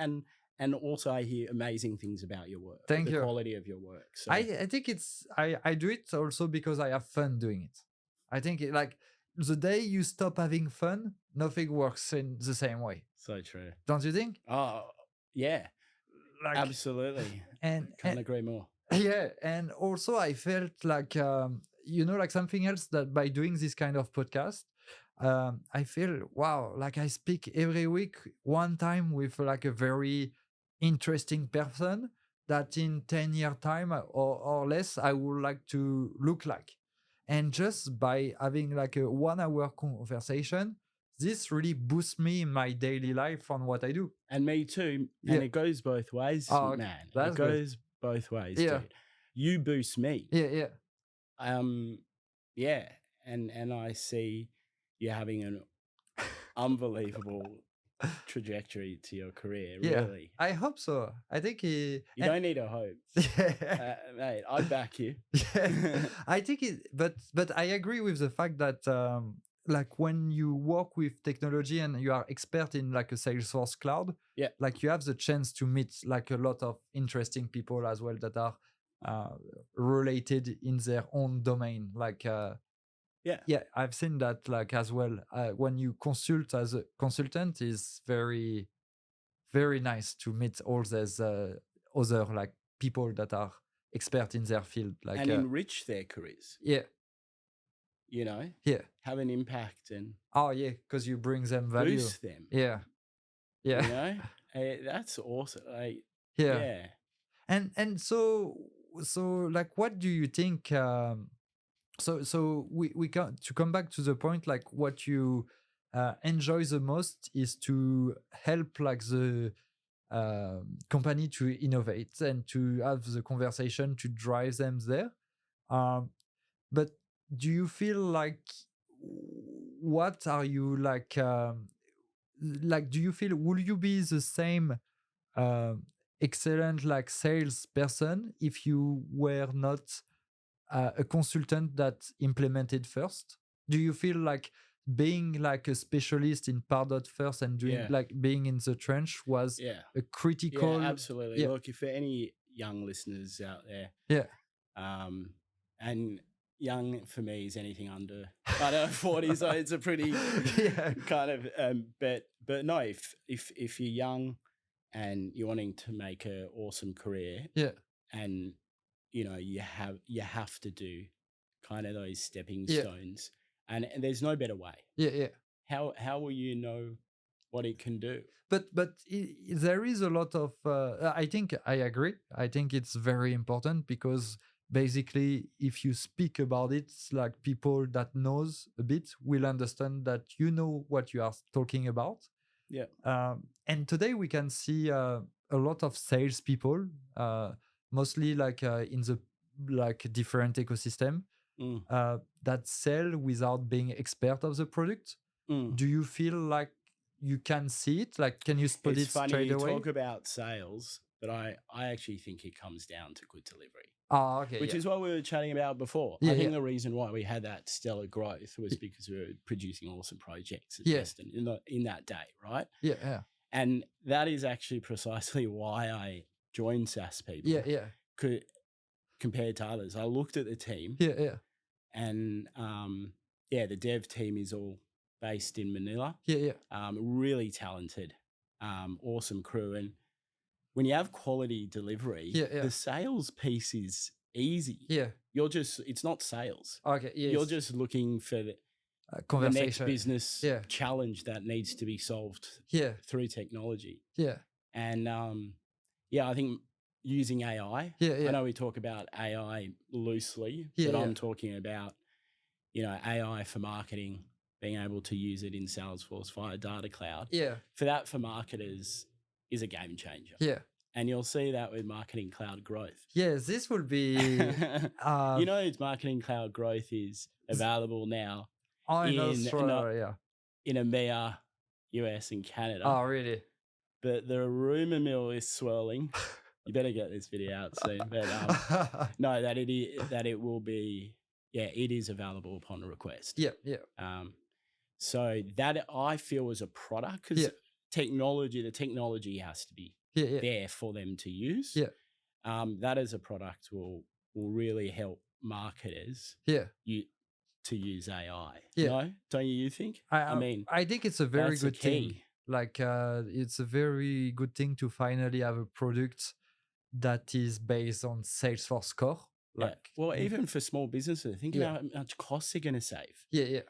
Speaker 1: and also I hear amazing things about your work.
Speaker 2: Thank
Speaker 1: the
Speaker 2: you.
Speaker 1: quality of your work. So
Speaker 2: I think it's I do it also because I have fun doing it. I think like the day you stop having fun, nothing works in the same way.
Speaker 1: so true.
Speaker 2: Don't you think?
Speaker 1: Oh, yeah,
Speaker 2: Like
Speaker 1: absolutely.
Speaker 2: and
Speaker 1: Can't agree more.
Speaker 2: yeah, and also I felt like like something else that by doing this kind of podcast, I feel wow, like I speak every week one time with like a very interesting person that in 10-year time or less I would like to look like. And just by having like a 1 hour conversation, this really boosts me in my daily life on what I do.
Speaker 1: And me too.
Speaker 2: Yeah.
Speaker 1: And it goes both ways,
Speaker 2: Oh,
Speaker 1: man.
Speaker 2: that's
Speaker 1: It
Speaker 2: good.
Speaker 1: goes both ways,
Speaker 2: Yeah.
Speaker 1: dude. You boost me.
Speaker 2: Yeah, yeah.
Speaker 1: Yeah, and I see you having an unbelievable trajectory to your career.
Speaker 2: Yeah.
Speaker 1: Really,
Speaker 2: I hope so. I think
Speaker 1: you don't need a hope,
Speaker 2: yeah.
Speaker 1: mate. I back you.
Speaker 2: Yeah. I think but I agree with the fact that like when you work with technology and you are expert in like a Salesforce cloud,
Speaker 1: Yeah.
Speaker 2: like you have the chance to meet like a lot of interesting people as well that are related in their own domain. Like yeah, I've seen that like as well. When you consult as a consultant, is very very nice to meet all these other like people that are expert in their field. Like
Speaker 1: and enrich their careers.
Speaker 2: yeah,
Speaker 1: You know,
Speaker 2: yeah.
Speaker 1: have an impact and
Speaker 2: Oh yeah, because you bring them value.
Speaker 1: boost them.
Speaker 2: Yeah, yeah,
Speaker 1: You know, that's awesome. Like,
Speaker 2: yeah.
Speaker 1: yeah.
Speaker 2: And so like, what do you think? So we to come back to the point, like what you enjoy the most is to help like the company to innovate and to have the conversation to drive them there. But do you feel like what are you like? Do you feel will you be the same excellent like salesperson if you were not a consultant that implemented first? Do you feel like being like a specialist in Pardot first and doing
Speaker 1: Yeah.
Speaker 2: like being in the trench was
Speaker 1: Yeah.
Speaker 2: a critical?
Speaker 1: Yeah, absolutely.
Speaker 2: yeah.
Speaker 1: Look, if for any young listeners out there,
Speaker 2: Yeah.
Speaker 1: And young for me is anything under 40, so it's a pretty
Speaker 2: Yeah.
Speaker 1: kind of but no, if you're young and you're wanting to make an awesome career,
Speaker 2: Yeah.
Speaker 1: and you know you have to do kind of those stepping
Speaker 2: Yeah.
Speaker 1: stones, and there's no better way.
Speaker 2: Yeah.
Speaker 1: How will you know what it can do?
Speaker 2: But there is a lot of I think I agree. I think it's very important because basically if you speak about it, like people that knows a bit will understand that you know what you are talking about.
Speaker 1: Yeah.
Speaker 2: And today we can see a lot of salespeople, mostly like in the like different ecosystem
Speaker 1: Mm.
Speaker 2: that sell without being expert of the product.
Speaker 1: Mm.
Speaker 2: Do you feel like you can see it? Like, can you spot
Speaker 1: It's
Speaker 2: it
Speaker 1: funny
Speaker 2: straight
Speaker 1: you
Speaker 2: away?
Speaker 1: talk about sales, but I actually think it comes down to good delivery,
Speaker 2: Ah, okay.
Speaker 1: which
Speaker 2: yeah.
Speaker 1: is what we were chatting about before.
Speaker 2: Yeah,
Speaker 1: I think
Speaker 2: yeah.
Speaker 1: the reason why we had that stellar growth was because we were producing awesome projects at
Speaker 2: Yeah.
Speaker 1: Destin in that day, right?
Speaker 2: Yeah, yeah,
Speaker 1: And that is actually precisely why I joined SaaS People.
Speaker 2: yeah, yeah,
Speaker 1: Compared to others, I looked at the team,
Speaker 2: yeah, yeah,
Speaker 1: and the dev team is all based in Manila.
Speaker 2: yeah,
Speaker 1: Really talented, awesome crew. And when you have quality delivery,
Speaker 2: Yeah, yeah.
Speaker 1: the sales piece is easy.
Speaker 2: yeah.
Speaker 1: It's not sales.
Speaker 2: Okay, yes.
Speaker 1: You're just looking for the next
Speaker 2: conversation.
Speaker 1: business
Speaker 2: Yeah.
Speaker 1: challenge that needs to be solved
Speaker 2: Yeah,
Speaker 1: through technology.
Speaker 2: yeah,
Speaker 1: And I think using AI.
Speaker 2: yeah,
Speaker 1: I
Speaker 2: yeah,
Speaker 1: know we talk about AI loosely,
Speaker 2: Yeah,
Speaker 1: but
Speaker 2: yeah.
Speaker 1: I'm talking about AI for marketing, being able to use it in Salesforce via Data Cloud.
Speaker 2: yeah,
Speaker 1: For marketers is a game changer.
Speaker 2: yeah.
Speaker 1: And you'll see that with Marketing Cloud growth.
Speaker 2: Yeah, this will be
Speaker 1: Its Marketing Cloud growth is available now
Speaker 2: in
Speaker 1: in
Speaker 2: Australia.
Speaker 1: in EMEA, US, and Canada.
Speaker 2: Oh, really?
Speaker 1: But the rumor mill is swirling. You better get this video out soon. But no, that it will be. Yeah, it is available upon request.
Speaker 2: Yeah, yeah,
Speaker 1: So that I feel is a product because
Speaker 2: Yeah.
Speaker 1: the technology has to be
Speaker 2: yeah, yeah,
Speaker 1: there for them to use.
Speaker 2: Yeah.
Speaker 1: That as a product will really help marketers
Speaker 2: yeah.
Speaker 1: to use AI.
Speaker 2: Yeah.
Speaker 1: No, don't you think? I mean,
Speaker 2: I think it's a very
Speaker 1: that's the
Speaker 2: good thing.
Speaker 1: key.
Speaker 2: Like, it's a very good thing to finally have a product that is based on Salesforce core.
Speaker 1: Yeah.
Speaker 2: Like,
Speaker 1: Well, even for small businesses, think
Speaker 2: Yeah.
Speaker 1: about how much costs they're going to save.
Speaker 2: yeah, yeah,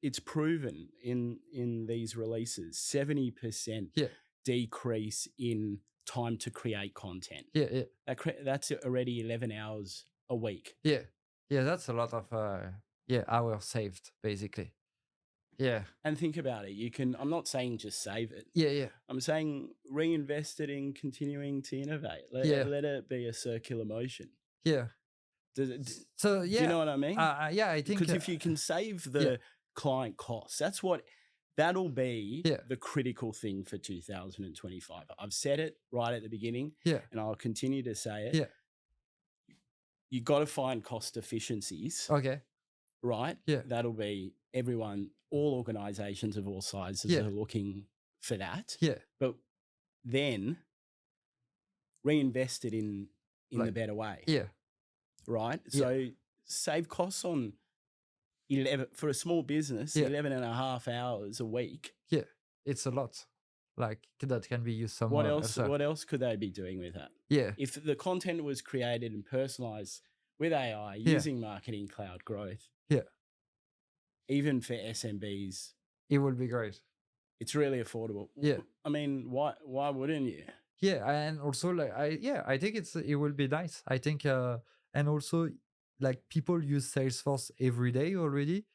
Speaker 1: It's proven in these releases 70%
Speaker 2: Yeah.
Speaker 1: decrease in time to create content.
Speaker 2: yeah, yeah,
Speaker 1: That's already 11 hours a week.
Speaker 2: yeah, yeah. That's a lot of hours saved, basically. Yeah,
Speaker 1: And think about it. I'm not saying just save it.
Speaker 2: yeah, yeah,
Speaker 1: I'm saying reinvest it in continuing to innovate. Let it be a circular motion.
Speaker 2: yeah. So yeah,
Speaker 1: Do you know what I mean?
Speaker 2: yeah, I think
Speaker 1: Because if you can save the client costs, that'll be
Speaker 2: Yeah.
Speaker 1: the critical thing for 2025. I've said it right at the beginning,
Speaker 2: Yeah.
Speaker 1: and I'll continue to say it.
Speaker 2: Yeah.
Speaker 1: You got to find cost efficiencies,
Speaker 2: Okay.
Speaker 1: right?
Speaker 2: Yeah.
Speaker 1: That'll be all organizations of all sizes
Speaker 2: Yeah.
Speaker 1: are looking for that.
Speaker 2: Yeah.
Speaker 1: But then reinvest it in the
Speaker 2: Like-
Speaker 1: better way.
Speaker 2: Yeah.
Speaker 1: Right?
Speaker 2: Yeah.
Speaker 1: So save costs on 11 for a small business,
Speaker 2: Yeah.
Speaker 1: 11 and a half hours a week.
Speaker 2: It's a lot. Like, that can be used somewhere else.
Speaker 1: What else could they be doing with that?
Speaker 2: Yeah.
Speaker 1: If the content was created and personalized with AI
Speaker 2: Yeah.
Speaker 1: using Marketing Cloud growth,
Speaker 2: Yeah.
Speaker 1: even for SMBs,
Speaker 2: It will be great.
Speaker 1: it's really affordable.
Speaker 2: Yeah.
Speaker 1: I mean, why wouldn't you?
Speaker 2: Yeah, and also like I think it will be nice. I think and also like people use Salesforce every day already.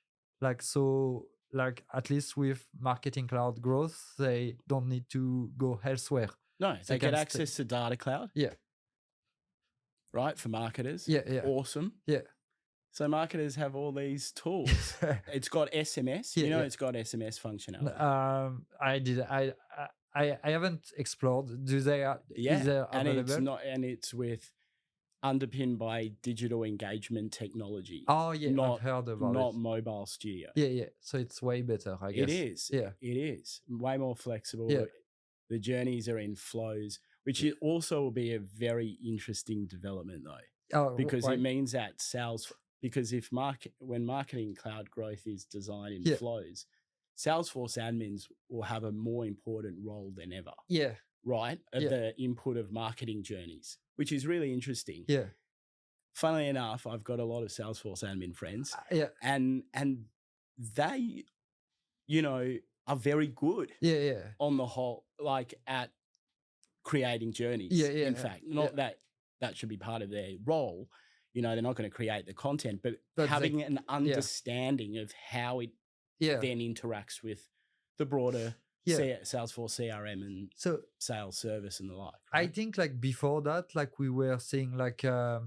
Speaker 2: Like, so like at least with Marketing Cloud growth, they don't need to go elsewhere.
Speaker 1: No,
Speaker 2: They
Speaker 1: they get
Speaker 2: can
Speaker 1: access to Data Cloud.
Speaker 2: Yeah.
Speaker 1: Right, for marketers.
Speaker 2: Yeah, yeah.
Speaker 1: Awesome.
Speaker 2: Yeah.
Speaker 1: So marketers have all these tools. It's got SMS.
Speaker 2: Yeah, yeah.
Speaker 1: It's got SMS functionality.
Speaker 2: I haven't explored. Do they is there
Speaker 1: and
Speaker 2: available?
Speaker 1: it's underpinned by digital engagement technology.
Speaker 2: Oh yeah,
Speaker 1: not
Speaker 2: I've heard about
Speaker 1: not
Speaker 2: it.
Speaker 1: mobile studio.
Speaker 2: Yeah. So it's way better, I guess.
Speaker 1: It is.
Speaker 2: Yeah.
Speaker 1: It is way more flexible.
Speaker 2: Yeah.
Speaker 1: The journeys are in flows, which also will be a very interesting development though,
Speaker 2: Oh,
Speaker 1: because
Speaker 2: why?
Speaker 1: it means that because when Marketing Cloud growth is designed in
Speaker 2: Yeah.
Speaker 1: flows, Salesforce admins will have a more important role than ever.
Speaker 2: Yeah.
Speaker 1: Right? At
Speaker 2: Yeah.
Speaker 1: the input of marketing journeys, which is really interesting.
Speaker 2: Yeah.
Speaker 1: Funnily enough, I've got a lot of Salesforce admin friends,
Speaker 2: Yeah.
Speaker 1: and they, are very good
Speaker 2: Yeah.
Speaker 1: on the whole, like at creating journeys.
Speaker 2: Yeah,
Speaker 1: In fact, not that should be part of their role. They're not going to create the content, but having an understanding of how it then interacts with the broader Salesforce CRM and
Speaker 2: So
Speaker 1: sales service and the like.
Speaker 2: I
Speaker 1: Right?
Speaker 2: think like before that, like we were seeing like a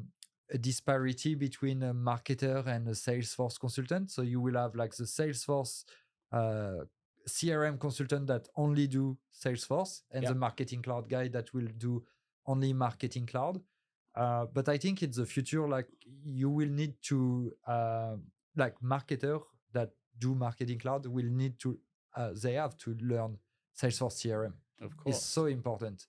Speaker 2: disparity between a marketer and a Salesforce consultant. So you will have like the Salesforce CRM consultant that only do Salesforce, and the Marketing Cloud guy that will do only Marketing Cloud. But I think in the future, like you will need to like marketer that do Marketing Cloud will need to they have to learn Salesforce CRM.
Speaker 1: Of course.
Speaker 2: It's so important.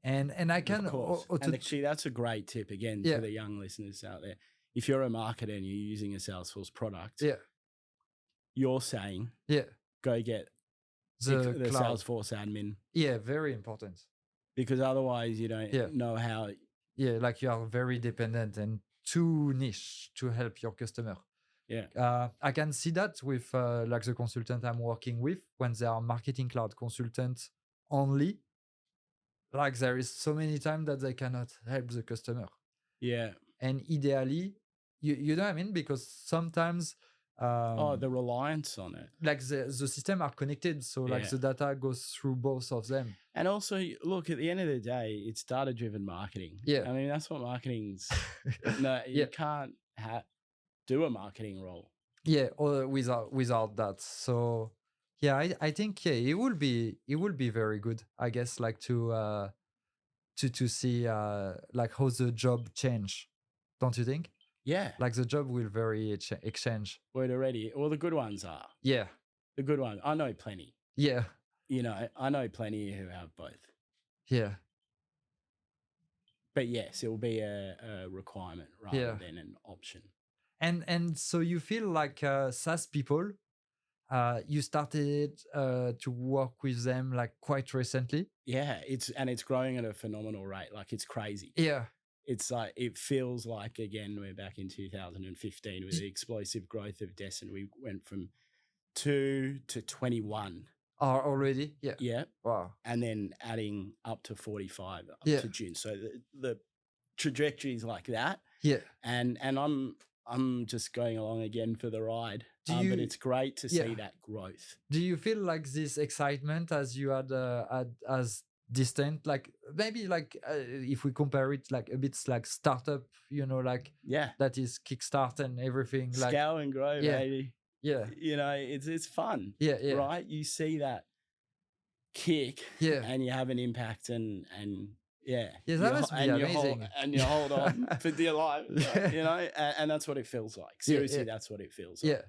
Speaker 2: And I can
Speaker 1: Of course. And actually, that's a great tip again for the young listeners out there. If you're a marketer and you're using a Salesforce product, you're saying, go get the
Speaker 2: cloud.
Speaker 1: Salesforce admin.
Speaker 2: Yeah, very important.
Speaker 1: Because otherwise you don't know how.
Speaker 2: Yeah, like you are very dependent and too niche to help your customer. I can see that with like the consultant I'm working with when they are marketing cloud consultants only. Like there is so many times that they cannot help the customer.
Speaker 1: Yeah.
Speaker 2: And ideally, you know what I mean? Because sometimes
Speaker 1: The reliance on it.
Speaker 2: like the system are connected, so like
Speaker 1: Yeah.
Speaker 2: the data goes through both of them.
Speaker 1: And also, look, at the end of the day, it's data-driven marketing.
Speaker 2: Yeah.
Speaker 1: I mean, that's what marketing's. No, you
Speaker 2: Yeah.
Speaker 1: can't do a marketing role.
Speaker 2: Yeah, or without that. So yeah, I think it will be very good, I guess, like to see like how the job change, don't you think?
Speaker 1: Yeah.
Speaker 2: Like the job will very exchange.
Speaker 1: Word already. Well, the good ones are.
Speaker 2: Yeah.
Speaker 1: The good ones. I know plenty.
Speaker 2: Yeah.
Speaker 1: I know plenty who have both.
Speaker 2: Yeah.
Speaker 1: But yes, it will be a requirement rather
Speaker 2: Yeah.
Speaker 1: than an option.
Speaker 2: And so you feel like SaaS people, you started to work with them like quite recently.
Speaker 1: Yeah, it's growing at a phenomenal rate. Like, it's crazy.
Speaker 2: Yeah.
Speaker 1: It's like, it feels like, again, we're back in 2015 with the explosive growth of Descent. We went from 2 to 21.
Speaker 2: Already. Yeah.
Speaker 1: Yeah.
Speaker 2: Wow.
Speaker 1: And then adding up to 45 up
Speaker 2: Yeah.
Speaker 1: to June. So the trajectory is like that.
Speaker 2: Yeah.
Speaker 1: And I'm just going along again for the ride. But it's great to see that growth.
Speaker 2: Do you feel like this excitement as you had as distant, like maybe like if we compare it like a bit like startup, like that is kickstart and everything, like
Speaker 1: scale and grow, baby.
Speaker 2: Yeah.
Speaker 1: It's fun.
Speaker 2: Yeah.
Speaker 1: Right? You see that kick, and you have an impact, and yeah,
Speaker 2: that must be amazing.
Speaker 1: You hold on for dear life, and that's what it feels like. Seriously, that's what it feels like.
Speaker 2: Yeah.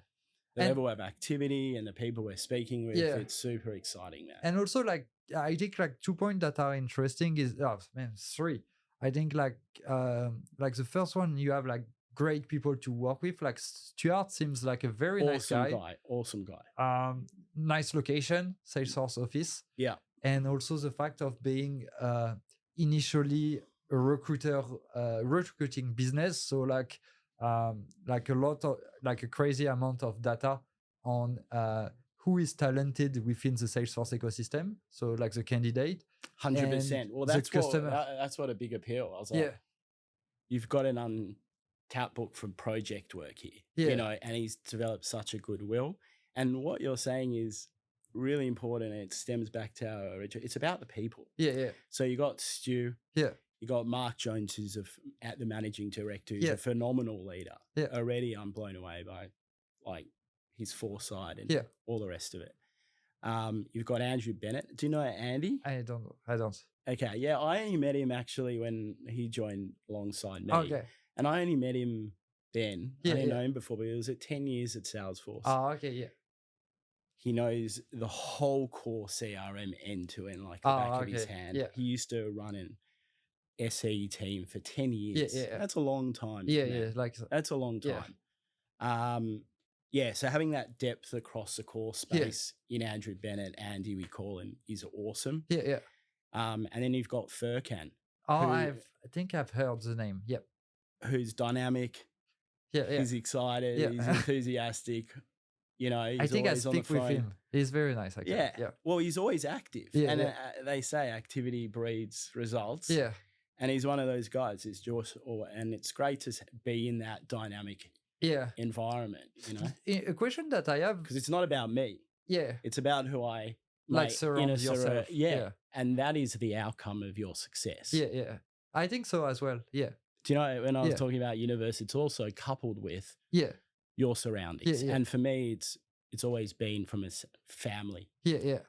Speaker 1: The level of activity and the people we're speaking with, it's super exciting, man.
Speaker 2: And also, like, I think like 2 points that are interesting is, 3. I think like the first one, you have like great people to work with. Like Stuart seems like a very nice guy.
Speaker 1: Awesome guy.
Speaker 2: Nice location, Salesforce office.
Speaker 1: Yeah.
Speaker 2: And also the fact of being initially a recruiting business. So like a lot of like a crazy amount of data on who is talented within the Salesforce ecosystem. So like the candidate.
Speaker 1: 100%. Well, that's what a big appeal. I was like, you've got an untapped book from project work here, and he's developed such a goodwill. And what you're saying is really important, and it stems back to our original. It's about the people.
Speaker 2: Yeah.
Speaker 1: So you got Stu.
Speaker 2: Yeah.
Speaker 1: You got Mark Jones, who's at the managing director, who's a phenomenal leader.
Speaker 2: Yeah.
Speaker 1: Already, I'm blown away by like his foresight and all the rest of it. You've got Andrew Bennett. Do you know Andy?
Speaker 2: I don't know. I don't.
Speaker 1: Okay, yeah, I only met him actually when he joined alongside me.
Speaker 2: Okay.
Speaker 1: And I only met him then.
Speaker 2: Yeah,
Speaker 1: I didn't know him before, but he was at 10 years at Salesforce.
Speaker 2: Oh, okay, yeah.
Speaker 1: He knows the whole core CRM end to end, like the back of his hand.
Speaker 2: Yeah.
Speaker 1: He used to run an SE team for 10 years.
Speaker 2: Yeah.
Speaker 1: That's a long time.
Speaker 2: Yeah, like
Speaker 1: that's a long time. So having that depth across the core space in Andrew Bennett, Andy, we call him, is awesome.
Speaker 2: Yeah.
Speaker 1: And then you've got Furkan.
Speaker 2: I think I've heard the name. Yep.
Speaker 1: Who's dynamic.
Speaker 2: Yeah.
Speaker 1: He's excited.
Speaker 2: Yeah.
Speaker 1: He's enthusiastic. He's
Speaker 2: I think I
Speaker 1: always
Speaker 2: speak with him. He's very nice. Actually. Yeah.
Speaker 1: Well, he's always active.
Speaker 2: Yeah,
Speaker 1: and they say activity breeds results.
Speaker 2: Yeah.
Speaker 1: And he's one of those guys. And it's great to be in that dynamic environment,
Speaker 2: A question that I have,
Speaker 1: because it's not about me.
Speaker 2: Yeah.
Speaker 1: It's about who I
Speaker 2: like surround yourself.
Speaker 1: Yeah. And that is the outcome of your success.
Speaker 2: Yeah. I think so as well. Yeah.
Speaker 1: Do you know, when I was talking about universe, it's also coupled with your surroundings.
Speaker 2: Yeah.
Speaker 1: And for me, it's always been from a family.
Speaker 2: Yeah.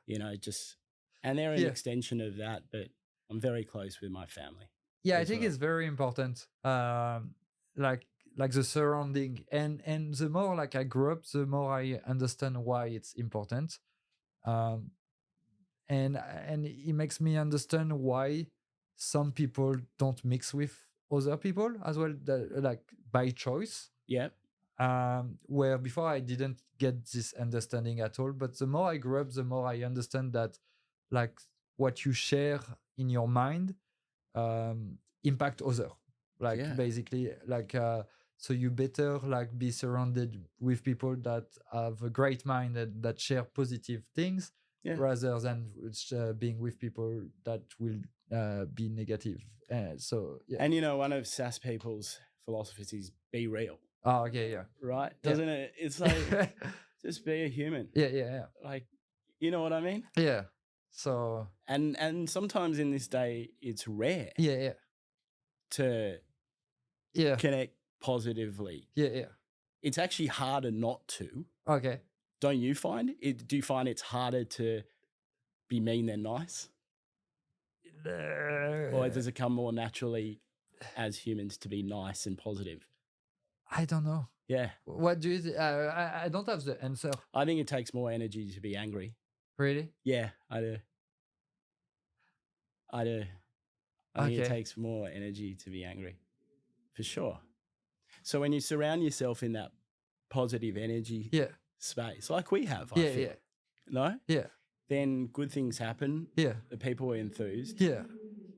Speaker 1: And they're an extension of that, but I'm very close with my family.
Speaker 2: Yeah, I think it's very important. Like the surrounding, and the more like I grew up, the more I understand why it's important. And it makes me understand why some people don't mix with other people as well, like by choice.
Speaker 1: Yeah.
Speaker 2: Where before I didn't get this understanding at all, but the more I grew up, the more I understand that like what you share in your mind impact other. Like basically like So you better like be surrounded with people that have a great mind and that share positive things,
Speaker 1: Yeah.
Speaker 2: rather than being with people that will be negative. So yeah.
Speaker 1: And you know, one of SaaS people's philosophies is be real,
Speaker 2: Oh, okay, yeah.
Speaker 1: right?
Speaker 2: Yeah.
Speaker 1: Doesn't it? It's like just be a human.
Speaker 2: Yeah.
Speaker 1: Like, you know what I mean?
Speaker 2: Yeah. So
Speaker 1: And sometimes in this day, it's rare
Speaker 2: yeah.
Speaker 1: to
Speaker 2: Yeah.
Speaker 1: connect positively.
Speaker 2: Yeah.
Speaker 1: It's actually harder not to.
Speaker 2: Okay.
Speaker 1: Don't you find it? Do you find it's harder to be mean than nice? Or does it come more naturally as humans to be nice and positive?
Speaker 2: I don't know.
Speaker 1: Yeah.
Speaker 2: What do you? I don't have the answer.
Speaker 1: I think it takes more energy to be angry.
Speaker 2: Really?
Speaker 1: Yeah, I do. I think it
Speaker 2: Okay.
Speaker 1: takes more energy to be angry, for sure. So when you surround yourself in that positive energy
Speaker 2: Yeah.
Speaker 1: space, like we have, I
Speaker 2: Yeah.
Speaker 1: feel,
Speaker 2: Yeah.
Speaker 1: no?
Speaker 2: Yeah.
Speaker 1: Then good things happen.
Speaker 2: Yeah.
Speaker 1: The people are enthused.
Speaker 2: Yeah.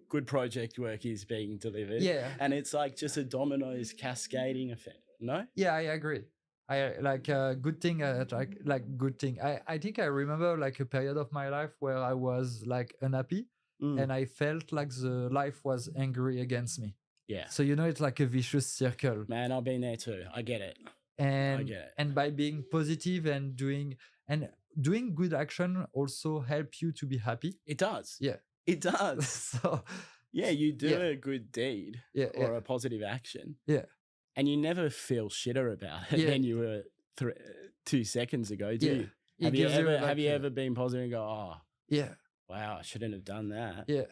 Speaker 1: Good project work is being delivered.
Speaker 2: Yeah.
Speaker 1: And it's like just a dominoes cascading effect, no?
Speaker 2: Yeah, I agree. I like good thing. Like good thing. I think I remember like a period of my life where I was like unhappy, and I felt like the life was angry against me.
Speaker 1: Yeah.
Speaker 2: So you know, it's like a vicious circle.
Speaker 1: Man, I've been there too. I get it.
Speaker 2: And
Speaker 1: get it.
Speaker 2: and by being positive and doing good action also help you to be happy.
Speaker 1: It does.
Speaker 2: Yeah.
Speaker 1: It does.
Speaker 2: So
Speaker 1: Yeah, you do
Speaker 2: Yeah.
Speaker 1: a good deed
Speaker 2: Yeah,
Speaker 1: or
Speaker 2: yeah.
Speaker 1: a positive action.
Speaker 2: Yeah.
Speaker 1: And you never feel shitter about it
Speaker 2: Yeah.
Speaker 1: than you were 2 seconds ago, do
Speaker 2: Yeah.
Speaker 1: you?
Speaker 2: It
Speaker 1: Have you
Speaker 2: gives
Speaker 1: ever
Speaker 2: like,
Speaker 1: have you ever been positive and go, oh,
Speaker 2: Yeah.
Speaker 1: wow, I shouldn't have done that?
Speaker 2: Yeah.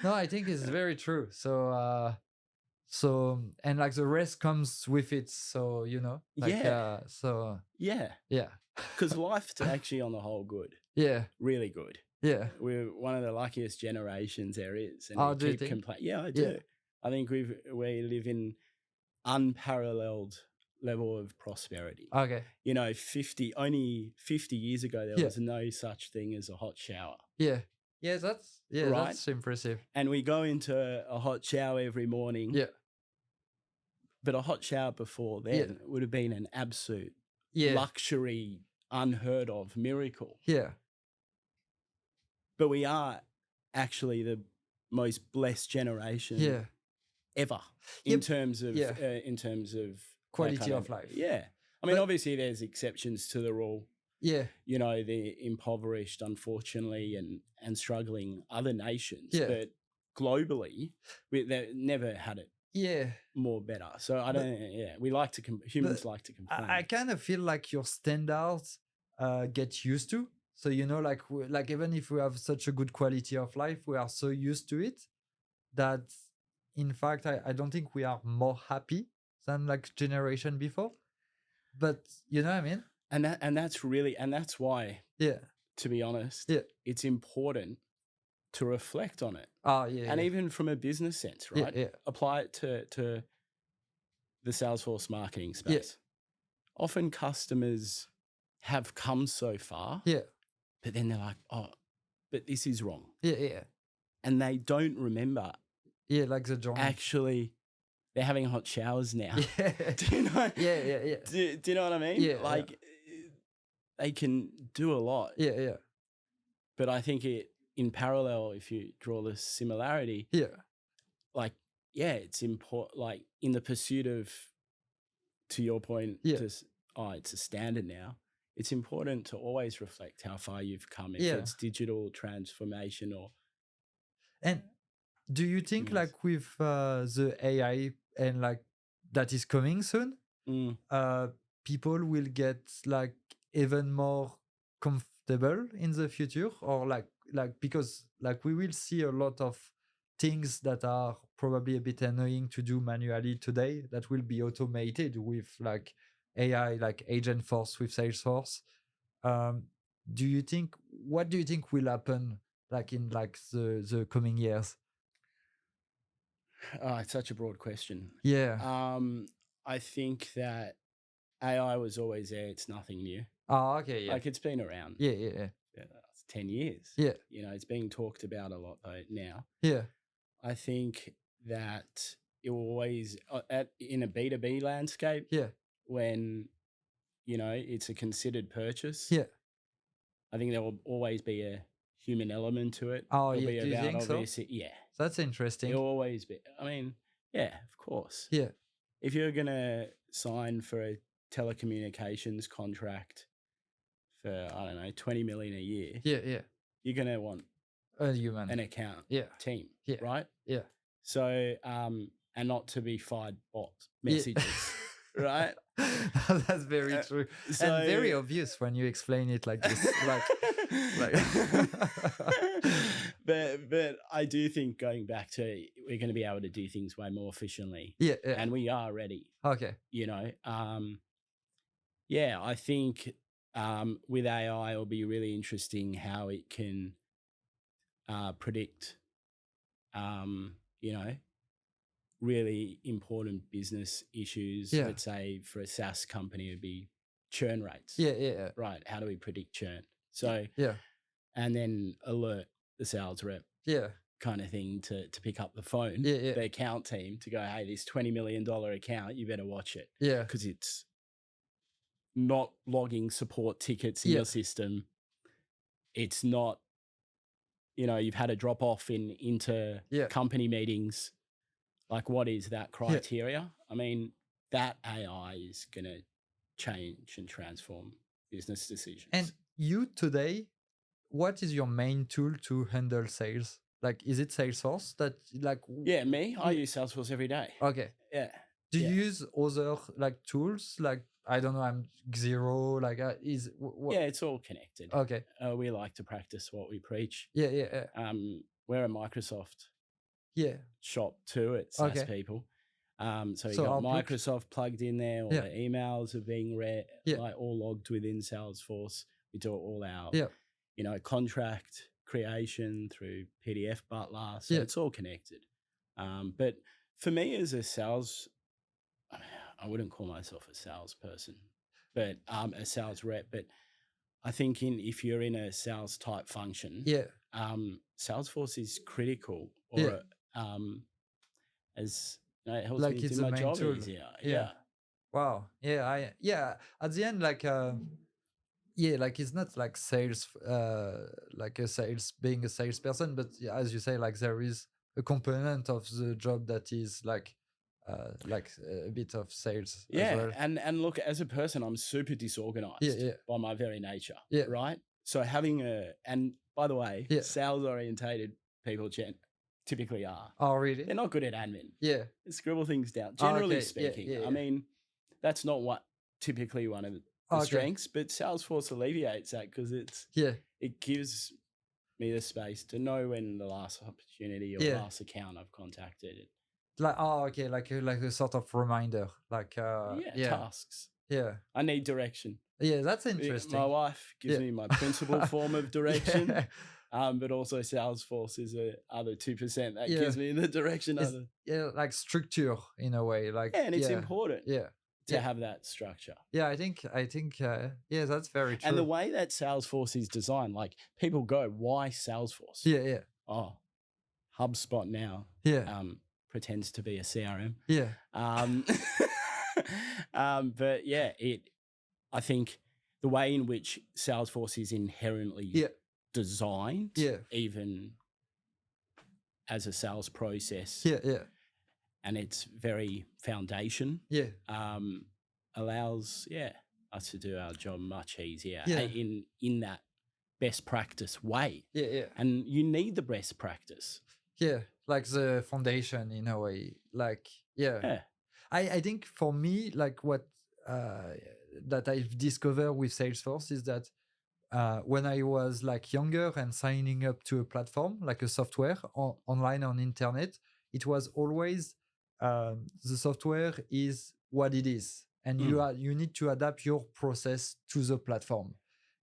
Speaker 2: No, I think it's very true. So and like the rest comes with it. So you know, like
Speaker 1: Yeah.
Speaker 2: so
Speaker 1: Yeah.
Speaker 2: yeah.
Speaker 1: Because life's actually on the whole good.
Speaker 2: Yeah.
Speaker 1: Really good.
Speaker 2: Yeah.
Speaker 1: We're one of the luckiest generations there is. And
Speaker 2: Oh,
Speaker 1: we
Speaker 2: do you
Speaker 1: keep
Speaker 2: think?
Speaker 1: complaining. Yeah, I do.
Speaker 2: Yeah.
Speaker 1: I think we live in unparalleled level of prosperity.
Speaker 2: Okay.
Speaker 1: You know, only 50 years ago, there
Speaker 2: Yeah.
Speaker 1: was no such thing as a hot shower.
Speaker 2: Yeah. Yeah, that's
Speaker 1: Right.
Speaker 2: that's impressive.
Speaker 1: And we go into a hot shower every morning.
Speaker 2: Yeah.
Speaker 1: But a hot shower before then would have been an absolute
Speaker 2: Yeah.
Speaker 1: luxury, unheard of miracle.
Speaker 2: Yeah.
Speaker 1: But we are actually the most blessed generation
Speaker 2: Yeah.
Speaker 1: ever
Speaker 2: Yep.
Speaker 1: in terms of
Speaker 2: Yeah.
Speaker 1: that
Speaker 2: Quality
Speaker 1: kind
Speaker 2: of life.
Speaker 1: Yeah. I mean,
Speaker 2: But-
Speaker 1: obviously there's exceptions to the rule.
Speaker 2: Yeah.
Speaker 1: You know, the impoverished, unfortunately, and struggling other nations.
Speaker 2: Yeah.
Speaker 1: But globally, they never had it
Speaker 2: Yeah.
Speaker 1: more better. So I don't. We like to humans like to complain.
Speaker 2: I kind of feel like your standards get used to. So you know, like like even if we have such a good quality of life, we are so used to it that, in fact, I don't think we are more happy than like generation before. But you know what I mean?
Speaker 1: and that's why,
Speaker 2: Yeah.
Speaker 1: to be honest,
Speaker 2: Yeah.
Speaker 1: it's important to reflect on it.
Speaker 2: Oh yeah.
Speaker 1: And
Speaker 2: yeah.
Speaker 1: even from a business sense,
Speaker 2: Yeah,
Speaker 1: right?
Speaker 2: yeah.
Speaker 1: Apply it to the Salesforce marketing space. Often customers have come so far,
Speaker 2: Yeah.
Speaker 1: but then they're like, oh, but this is wrong.
Speaker 2: Yeah. Yeah.
Speaker 1: And they don't remember
Speaker 2: Yeah. Like the journey.
Speaker 1: actually they're having hot showers now.
Speaker 2: Yeah.
Speaker 1: Do you know?
Speaker 2: Yeah.
Speaker 1: Do you know what I mean?
Speaker 2: Yeah,
Speaker 1: Like they can do a lot.
Speaker 2: Yeah.
Speaker 1: But I think in parallel, if you draw the similarity,
Speaker 2: Yeah.
Speaker 1: like, yeah, it's important, like in the pursuit of, to your point,
Speaker 2: Yeah.
Speaker 1: it's a standard now. It's important to always reflect how far you've come, if
Speaker 2: Yeah.
Speaker 1: it's digital transformation or.
Speaker 2: And do you think
Speaker 1: Yes.
Speaker 2: like with the AI and like that is coming soon, people will get like even more comfortable in the future, or like because like we will see a lot of things that are probably a bit annoying to do manually today that will be automated with like AI, like Agent Force with Salesforce. What do you think will happen like in like the coming years?
Speaker 1: It's such a broad question.
Speaker 2: Yeah.
Speaker 1: I think that AI was always there. It's nothing new.
Speaker 2: Oh, okay. Yeah.
Speaker 1: Like it's been around.
Speaker 2: Yeah.
Speaker 1: It's 10 years.
Speaker 2: Yeah.
Speaker 1: You know, it's being talked about a lot though now.
Speaker 2: Yeah.
Speaker 1: I think that it will always in a B2B landscape
Speaker 2: Yeah.
Speaker 1: when it's a considered purchase.
Speaker 2: Yeah.
Speaker 1: I think there will always be a human element to it.
Speaker 2: Oh,
Speaker 1: It'll
Speaker 2: yeah.
Speaker 1: be
Speaker 2: Do you
Speaker 1: about
Speaker 2: think so?
Speaker 1: obviously, yeah.
Speaker 2: That's interesting.
Speaker 1: It'll always be. I mean, yeah, of course.
Speaker 2: Yeah.
Speaker 1: If you're gonna sign for a telecommunications contract for, I don't know, 20 million a year,
Speaker 2: Yeah.
Speaker 1: you're gonna want
Speaker 2: A human.
Speaker 1: an account team,
Speaker 2: Yeah.
Speaker 1: right?
Speaker 2: Yeah.
Speaker 1: So, and not to be fired bot
Speaker 2: Yeah.
Speaker 1: messages, right?
Speaker 2: That's very true.
Speaker 1: So,
Speaker 2: And very obvious when you explain it like this.
Speaker 1: but I do think going back to, we're going to be able to do things way more efficiently.
Speaker 2: Yeah.
Speaker 1: And we are ready.
Speaker 2: Okay.
Speaker 1: I think with AI, it'll be really interesting how it can predict, really important business issues.
Speaker 2: Yeah.
Speaker 1: Let's say for a SaaS company, it'd be churn rates.
Speaker 2: Yeah.
Speaker 1: Right. How do we predict churn? So,
Speaker 2: yeah.
Speaker 1: And then alert the sales rep.
Speaker 2: Yeah.
Speaker 1: Kind of thing to pick up the phone,
Speaker 2: Yeah.
Speaker 1: the account team, to go, hey, this $20 million account, you better watch it.
Speaker 2: Yeah.
Speaker 1: Because it's not logging support tickets in your system. It's not, you've had a drop off into company meetings. Like, what is that criteria? I mean, that AI is going to change and transform business decisions.
Speaker 2: And you today, what is your main tool to handle sales? Like, is it Salesforce that
Speaker 1: Yeah, me. I use Salesforce every day.
Speaker 2: Okay.
Speaker 1: Yeah.
Speaker 2: Do you use other tools? Like, I don't know, I'm Xero. Like,
Speaker 1: yeah, it's all connected.
Speaker 2: Okay.
Speaker 1: We like to practice what we preach.
Speaker 2: Yeah.
Speaker 1: We're a Microsoft shop too at SaaS people. So you got Microsoft plugged in there. All the emails are being read, all logged within Salesforce. We do all our contract creation through PDF Butler. So it's all connected. But for me as a sales, I wouldn't call myself a salesperson, but a sales rep. But I think if you're in a sales type function, Salesforce is critical, or as it helps me do my job easier. Yeah.
Speaker 2: Wow. Yeah. At the end, it's not like sales, being a salesperson, but as you say, there is a component of the job that is a bit of sales as well.
Speaker 1: And look, as a person, I'm super disorganized by my very nature, right? So having and by the way, sales orientated people typically are.
Speaker 2: Oh, really?
Speaker 1: They're not good at admin.
Speaker 2: Yeah.
Speaker 1: They scribble things down. Generally speaking, I mean, that's not what typically one of the strengths, but Salesforce alleviates that because it gives me the space to know when the last opportunity or last account I've contacted.
Speaker 2: Like a sort of reminder,
Speaker 1: tasks.
Speaker 2: Yeah,
Speaker 1: I need direction.
Speaker 2: Yeah, that's interesting.
Speaker 1: My wife gives me my principal form of direction, but also Salesforce is the other 2% that gives me the direction.
Speaker 2: Like structure in a way, and
Speaker 1: it's important. To have that structure.
Speaker 2: Yeah, I think that's very true.
Speaker 1: And the way that Salesforce is designed, like people go, why Salesforce?
Speaker 2: Yeah.
Speaker 1: Oh, HubSpot now. Pretends to be a CRM.
Speaker 2: Yeah.
Speaker 1: But I think the way in which Salesforce is inherently designed, even as a sales process. And it's very foundation. Allows us to do our job much easier in that best practice way. And you need the best practice.
Speaker 2: Like the foundation in a way. I think for me, what that I've discovered with Salesforce is that when I was younger and signing up to a platform, like a software online on internet, it was always the software is what it is, and you need to adapt your process to the platform.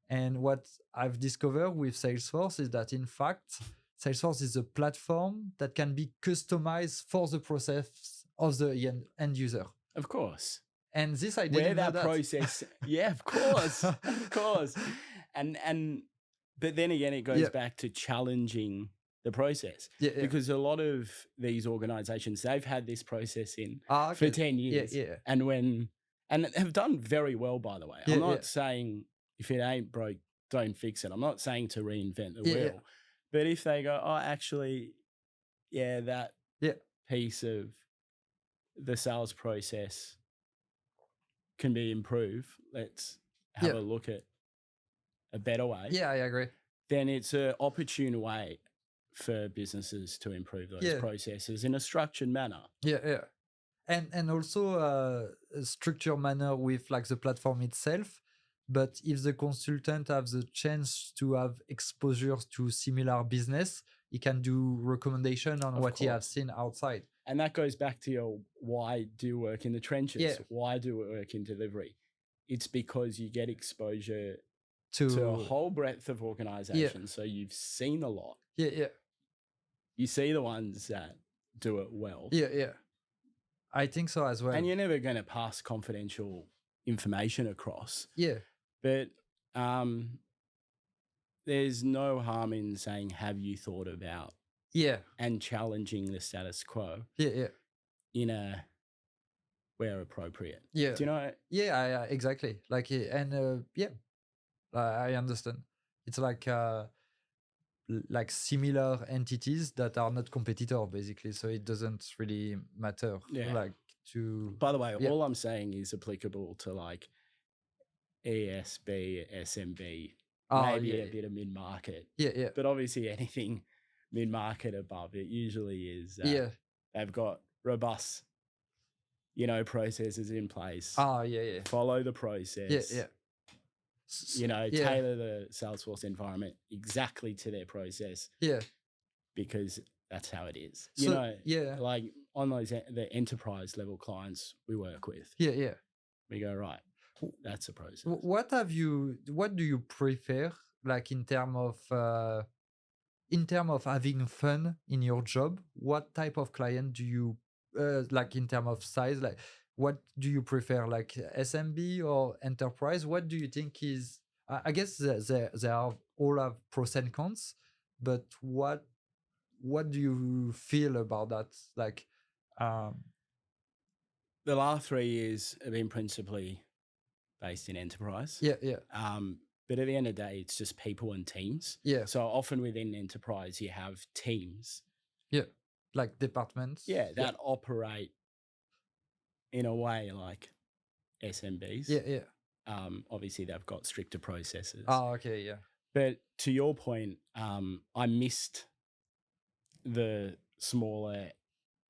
Speaker 2: And what I've discovered with Salesforce is that in fact, Salesforce is a platform that can be customized for the process of the end user.
Speaker 1: Of course.
Speaker 2: And this I didn't know that.
Speaker 1: Process. Of course. And but then again, it goes back to challenging the process.
Speaker 2: Yeah, yeah.
Speaker 1: Because a lot of these organizations, they've had this process in for
Speaker 2: Okay.
Speaker 1: 10 years.
Speaker 2: Yeah, yeah.
Speaker 1: And have done very well, by the way.
Speaker 2: Yeah,
Speaker 1: I'm
Speaker 2: yeah.
Speaker 1: not saying if it ain't broke, don't fix it. I'm not saying to reinvent the
Speaker 2: Yeah,
Speaker 1: wheel.
Speaker 2: yeah.
Speaker 1: But if they go, oh, actually, yeah, that
Speaker 2: Yeah.
Speaker 1: piece of the sales process can be improved, let's have
Speaker 2: Yeah.
Speaker 1: a look at a better way.
Speaker 2: Yeah, I agree.
Speaker 1: Then it's an opportune way for businesses to improve those
Speaker 2: Yeah.
Speaker 1: processes in a structured manner.
Speaker 2: Yeah, yeah. And also a structured manner with like the platform itself. But if the consultant have the chance to have exposure to similar business, he can do recommendation on
Speaker 1: Of
Speaker 2: what he has
Speaker 1: course.
Speaker 2: seen outside.
Speaker 1: And that goes back to your why do work in the trenches?
Speaker 2: Yeah.
Speaker 1: Why do work in delivery? It's because you get exposure to a
Speaker 2: To
Speaker 1: whole breadth of organizations. So you've seen a lot.
Speaker 2: yeah, yeah,
Speaker 1: You see the ones that do it well.
Speaker 2: yeah, yeah. I think so as well.
Speaker 1: And you're never going to pass confidential information across.
Speaker 2: Yeah,
Speaker 1: But there's no harm in saying, have you thought about,
Speaker 2: yeah,
Speaker 1: and challenging the status quo
Speaker 2: yeah, yeah,
Speaker 1: in a where appropriate.
Speaker 2: yeah.
Speaker 1: Do you know?
Speaker 2: Yeah, exactly. Like, and yeah, I understand. It's like like similar entities that are not competitor basically, so it doesn't really matter.
Speaker 1: Yeah.
Speaker 2: Like to
Speaker 1: By the way,
Speaker 2: yeah.
Speaker 1: all I'm saying is applicable to like ESB, SMB, maybe
Speaker 2: yeah,
Speaker 1: a bit of mid market,
Speaker 2: yeah, yeah,
Speaker 1: but obviously anything mid market above it usually is
Speaker 2: yeah.
Speaker 1: they've got robust, processes in place.
Speaker 2: Yeah.
Speaker 1: Follow the process.
Speaker 2: Yeah. Yeah.
Speaker 1: Tailor the Salesforce environment exactly to their process.
Speaker 2: Yeah.
Speaker 1: Because that's how it is.
Speaker 2: Yeah.
Speaker 1: Like on the enterprise level clients we work with.
Speaker 2: Yeah.
Speaker 1: We go, right, that's a process.
Speaker 2: What do you prefer, like in term of having fun in your job? What type of client do you like in term of size? Like, what do you prefer, like SMB or enterprise? What do you think is? I guess they are all have pros and cons, but what do you feel about that? Like,
Speaker 1: The last 3 years have been principally based in enterprise.
Speaker 2: yeah.
Speaker 1: But at the end of the day, it's just people and teams.
Speaker 2: Yeah.
Speaker 1: So often within enterprise, you have teams.
Speaker 2: Yeah. Like departments.
Speaker 1: Yeah, that operate in a way like SMBs.
Speaker 2: Yeah.
Speaker 1: Obviously, they've got stricter processes.
Speaker 2: Oh, okay. Yeah.
Speaker 1: But to your point, I missed the smaller,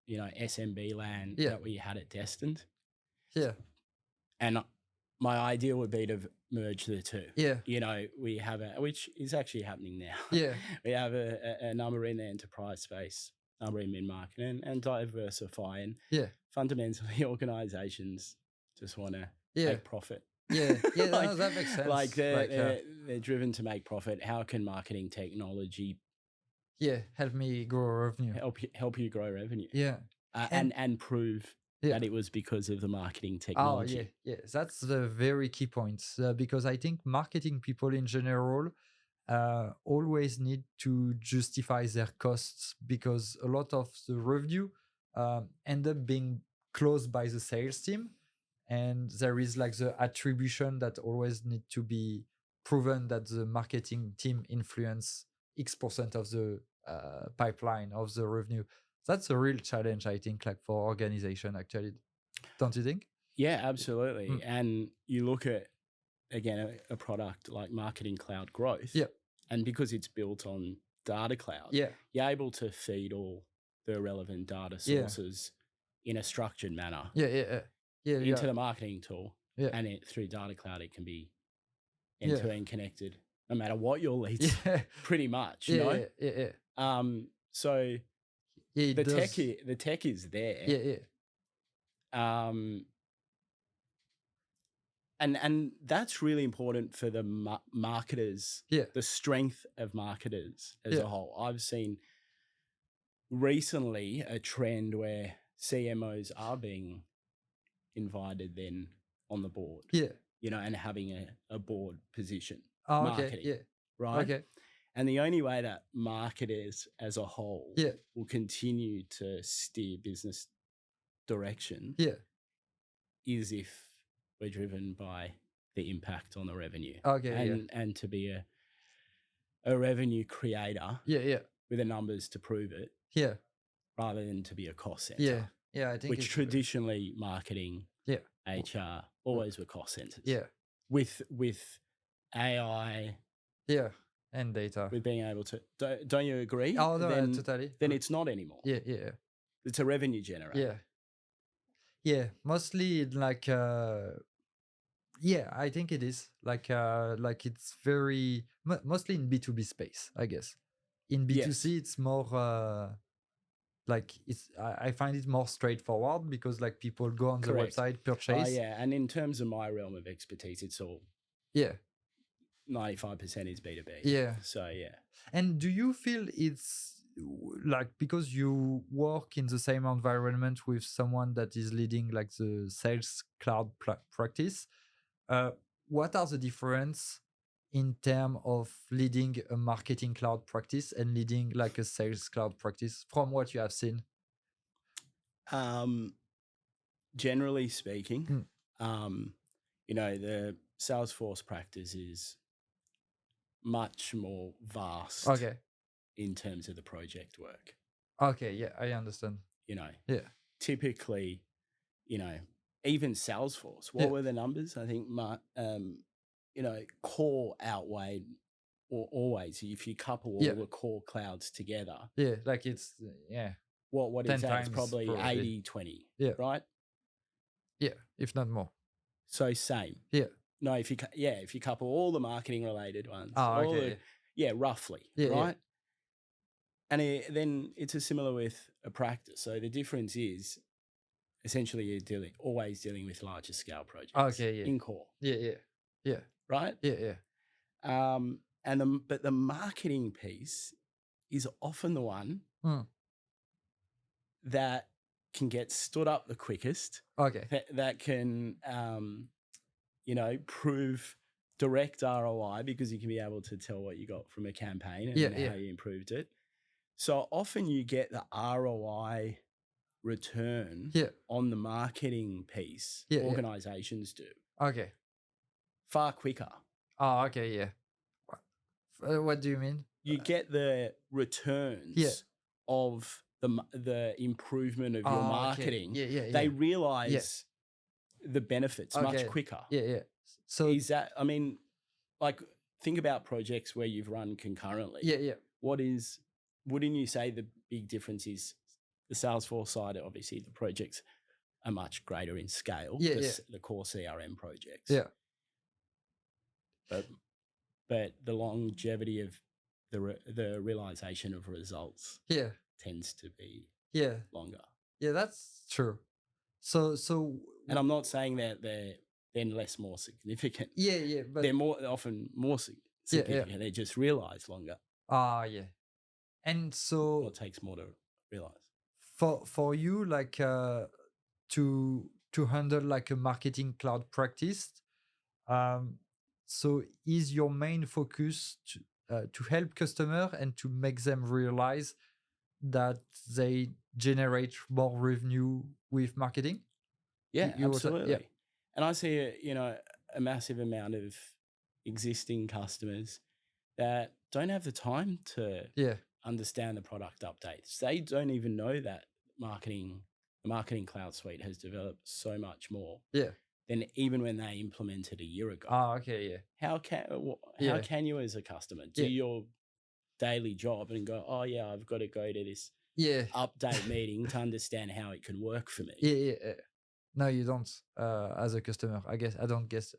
Speaker 1: SMB land that we had at Destined.
Speaker 2: Yeah.
Speaker 1: And my idea would be to merge the two.
Speaker 2: Yeah.
Speaker 1: We have which is actually happening now.
Speaker 2: Yeah.
Speaker 1: We have a number in the enterprise space, number in mid-market, and diversify. And fundamentally, organizations just want to make profit.
Speaker 2: Yeah. No, that makes sense.
Speaker 1: Like they're driven to make profit. How can marketing technology
Speaker 2: help me grow revenue?
Speaker 1: Help you grow revenue.
Speaker 2: Yeah.
Speaker 1: And prove that it was because of the marketing technology.
Speaker 2: Yeah. That's the very key point, because I think marketing people in general always need to justify their costs, because a lot of the revenue end up being closed by the sales team, and there is like the attribution that always need to be proven that the marketing team influence X% of the pipeline of the revenue. That's a real challenge, I think, like for organization, actually. Don't you think?
Speaker 1: Yeah, absolutely. And you look at, again, a product like Marketing Cloud Growth.
Speaker 2: Yeah.
Speaker 1: And because it's built on Data Cloud, you're able to feed all the relevant data sources in a structured manner into the marketing tool.
Speaker 2: Yeah.
Speaker 1: And through Data Cloud, it can be end-to-end connected, no matter what your leads, pretty much.
Speaker 2: Yeah.
Speaker 1: So the tech is there.
Speaker 2: Yeah.
Speaker 1: And that's really important for the marketers, the strength of marketers as a whole. I've seen recently a trend where CMOs are being invited then on the board, and having a board position, marketing, right?
Speaker 2: Okay.
Speaker 1: And the only way that marketers as a whole
Speaker 2: Yeah.
Speaker 1: will continue to steer business direction
Speaker 2: Yeah.
Speaker 1: is if we're driven by the impact on the revenue.
Speaker 2: Okay.
Speaker 1: And to be a revenue creator
Speaker 2: Yeah.
Speaker 1: with the numbers to prove it,
Speaker 2: Yeah.
Speaker 1: rather than to be a cost center.
Speaker 2: Yeah. Yeah. I think
Speaker 1: Which
Speaker 2: it's
Speaker 1: traditionally marketing,
Speaker 2: yeah.
Speaker 1: HR always were cost centers.
Speaker 2: Yeah.
Speaker 1: With AI,
Speaker 2: Yeah. And data.
Speaker 1: with being able to, don't you agree?
Speaker 2: Oh no, totally.
Speaker 1: Then it's not anymore.
Speaker 2: Yeah.
Speaker 1: It's a revenue generator.
Speaker 2: Yeah. Mostly like yeah, I think it is like it's very mostly in B2B space, I guess. In B2C,
Speaker 1: Yes.
Speaker 2: it's more like it's I find it more straightforward because like people go on
Speaker 1: Correct.
Speaker 2: the website, purchase.
Speaker 1: Yeah, and in terms of my realm of expertise, it's all
Speaker 2: Yeah.
Speaker 1: 95% is B2B.
Speaker 2: Yeah.
Speaker 1: So yeah.
Speaker 2: And do you feel it's like because you work in the same environment with someone that is leading like the sales cloud practice? What are the difference in terms of leading a marketing cloud practice and leading like a sales cloud practice from what you have seen?
Speaker 1: Generally speaking,
Speaker 2: Mm.
Speaker 1: The Salesforce practice is much more vast
Speaker 2: Okay.
Speaker 1: in terms of the project work.
Speaker 2: Okay. Yeah, I understand. Yeah.
Speaker 1: Typically, even Salesforce, what were the numbers? I think, core outweighed or always, if you couple all the core clouds together.
Speaker 2: Yeah, like it's yeah.
Speaker 1: What
Speaker 2: 10
Speaker 1: is that? It's
Speaker 2: times
Speaker 1: probably
Speaker 2: probably.
Speaker 1: 80-20,
Speaker 2: Yeah.
Speaker 1: right?
Speaker 2: Yeah, if not more.
Speaker 1: So same.
Speaker 2: Yeah.
Speaker 1: No, if you couple all the marketing related ones,
Speaker 2: Okay.
Speaker 1: roughly,
Speaker 2: Yeah,
Speaker 1: right? And then it's a similar with a practice. So the difference is essentially you're always dealing with larger scale projects.
Speaker 2: Okay, yeah.
Speaker 1: In core.
Speaker 2: Yeah.
Speaker 1: Right?
Speaker 2: Yeah.
Speaker 1: But the marketing piece is often the one that can get stood up the quickest.
Speaker 2: Okay.
Speaker 1: That can prove direct ROI because you can be able to tell what you got from a campaign and how you improved it. So often you get the ROI return on the marketing piece. Organizations do.
Speaker 2: Okay.
Speaker 1: Far quicker.
Speaker 2: Oh, okay, yeah. What do you mean?
Speaker 1: You get the returns of the improvement of your marketing.
Speaker 2: Okay. Yeah.
Speaker 1: They realize the benefits much quicker.
Speaker 2: Yeah. So
Speaker 1: is that, I mean, like think about projects where you've run concurrently.
Speaker 2: Yeah.
Speaker 1: Wouldn't you say the big difference is the Salesforce side? Obviously, the projects are much greater in scale. The core CRM projects.
Speaker 2: Yeah.
Speaker 1: But the longevity of the realization of results tends to be longer.
Speaker 2: Yeah, that's true. So
Speaker 1: and I'm not saying that they're then more significant.
Speaker 2: Yeah, but
Speaker 1: they're often more significant. They just realize longer.
Speaker 2: Yeah. And so
Speaker 1: it takes more to realize.
Speaker 2: For you, like to handle like a marketing cloud practice, so is your main focus to help customer and to make them realize that they generate more revenue with marketing?
Speaker 1: Yeah, absolutely. And I see a massive amount of existing customers that don't have the time to understand the product updates. They don't even know that the marketing cloud suite has developed so much more than even when they implemented a year ago.
Speaker 2: Okay,
Speaker 1: How can you as a customer do your daily job and go, oh yeah, I've got to go to this update meeting to understand how it can work for me?
Speaker 2: Yeah. No, you don't. As a customer, I guess I don't think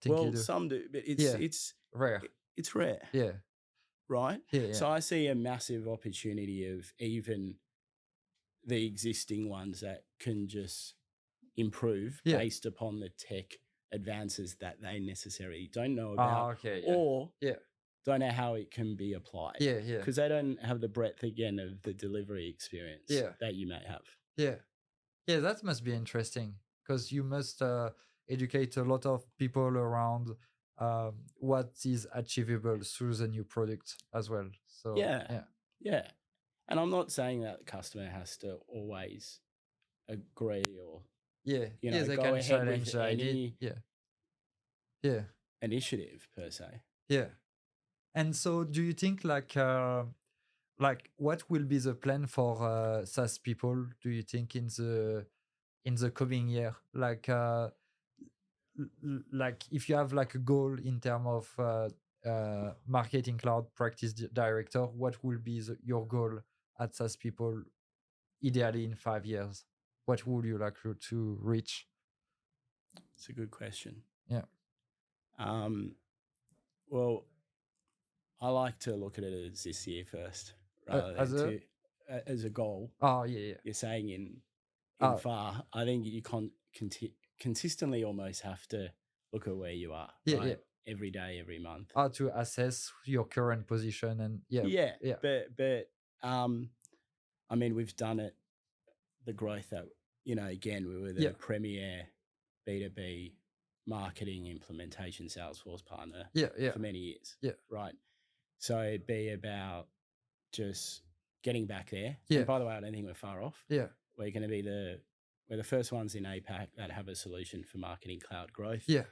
Speaker 2: you do.
Speaker 1: Some do, but it's
Speaker 2: rare.
Speaker 1: It's rare.
Speaker 2: Yeah.
Speaker 1: Right?
Speaker 2: Yeah.
Speaker 1: So I see a massive opportunity of even the existing ones that can just improve based upon the tech advances that they necessarily don't know about or don't know how it can be applied.
Speaker 2: Yeah.
Speaker 1: Because they don't have the breadth again of the delivery experience that you may have.
Speaker 2: Yeah, that must be interesting because you must educate a lot of people around what is achievable through the new product as well. So
Speaker 1: Yeah.
Speaker 2: yeah,
Speaker 1: Yeah. And I'm not saying that the customer has to always agree or,
Speaker 2: yeah,
Speaker 1: you
Speaker 2: yeah.
Speaker 1: know,
Speaker 2: They
Speaker 1: go
Speaker 2: can
Speaker 1: ahead
Speaker 2: challenge
Speaker 1: with
Speaker 2: the idea.
Speaker 1: any
Speaker 2: Yeah, yeah,
Speaker 1: initiative per se.
Speaker 2: yeah. And so, do you think like what will be the plan for SaaS people? Do you think in the coming year, like if you have like a goal in terms of marketing cloud practice director, what will be your goal at SaaS people ideally in 5 years? What would you like to reach?
Speaker 1: It's a good question.
Speaker 2: Yeah.
Speaker 1: Well, I like to look at it as this year first, rather
Speaker 2: As
Speaker 1: than
Speaker 2: a
Speaker 1: as a goal.
Speaker 2: oh yeah,
Speaker 1: You're saying in
Speaker 2: yeah.
Speaker 1: far. I think you consistently almost have to look at where you are,
Speaker 2: Yeah,
Speaker 1: right?
Speaker 2: yeah.
Speaker 1: Every day, every month.
Speaker 2: How to assess your current position and yeah,
Speaker 1: Yeah,
Speaker 2: yeah,
Speaker 1: but I mean, we've done it. The growth that, you know, again, we were the
Speaker 2: Yeah.
Speaker 1: premier B2B marketing implementation Salesforce partner
Speaker 2: yeah, yeah,
Speaker 1: for many years.
Speaker 2: Yeah.
Speaker 1: Right. So it'd be about just getting back there.
Speaker 2: Yeah.
Speaker 1: And by the way, I don't think we're far off.
Speaker 2: yeah,
Speaker 1: We're going to be we're the first ones in APAC that have a solution for marketing cloud growth.
Speaker 2: yeah.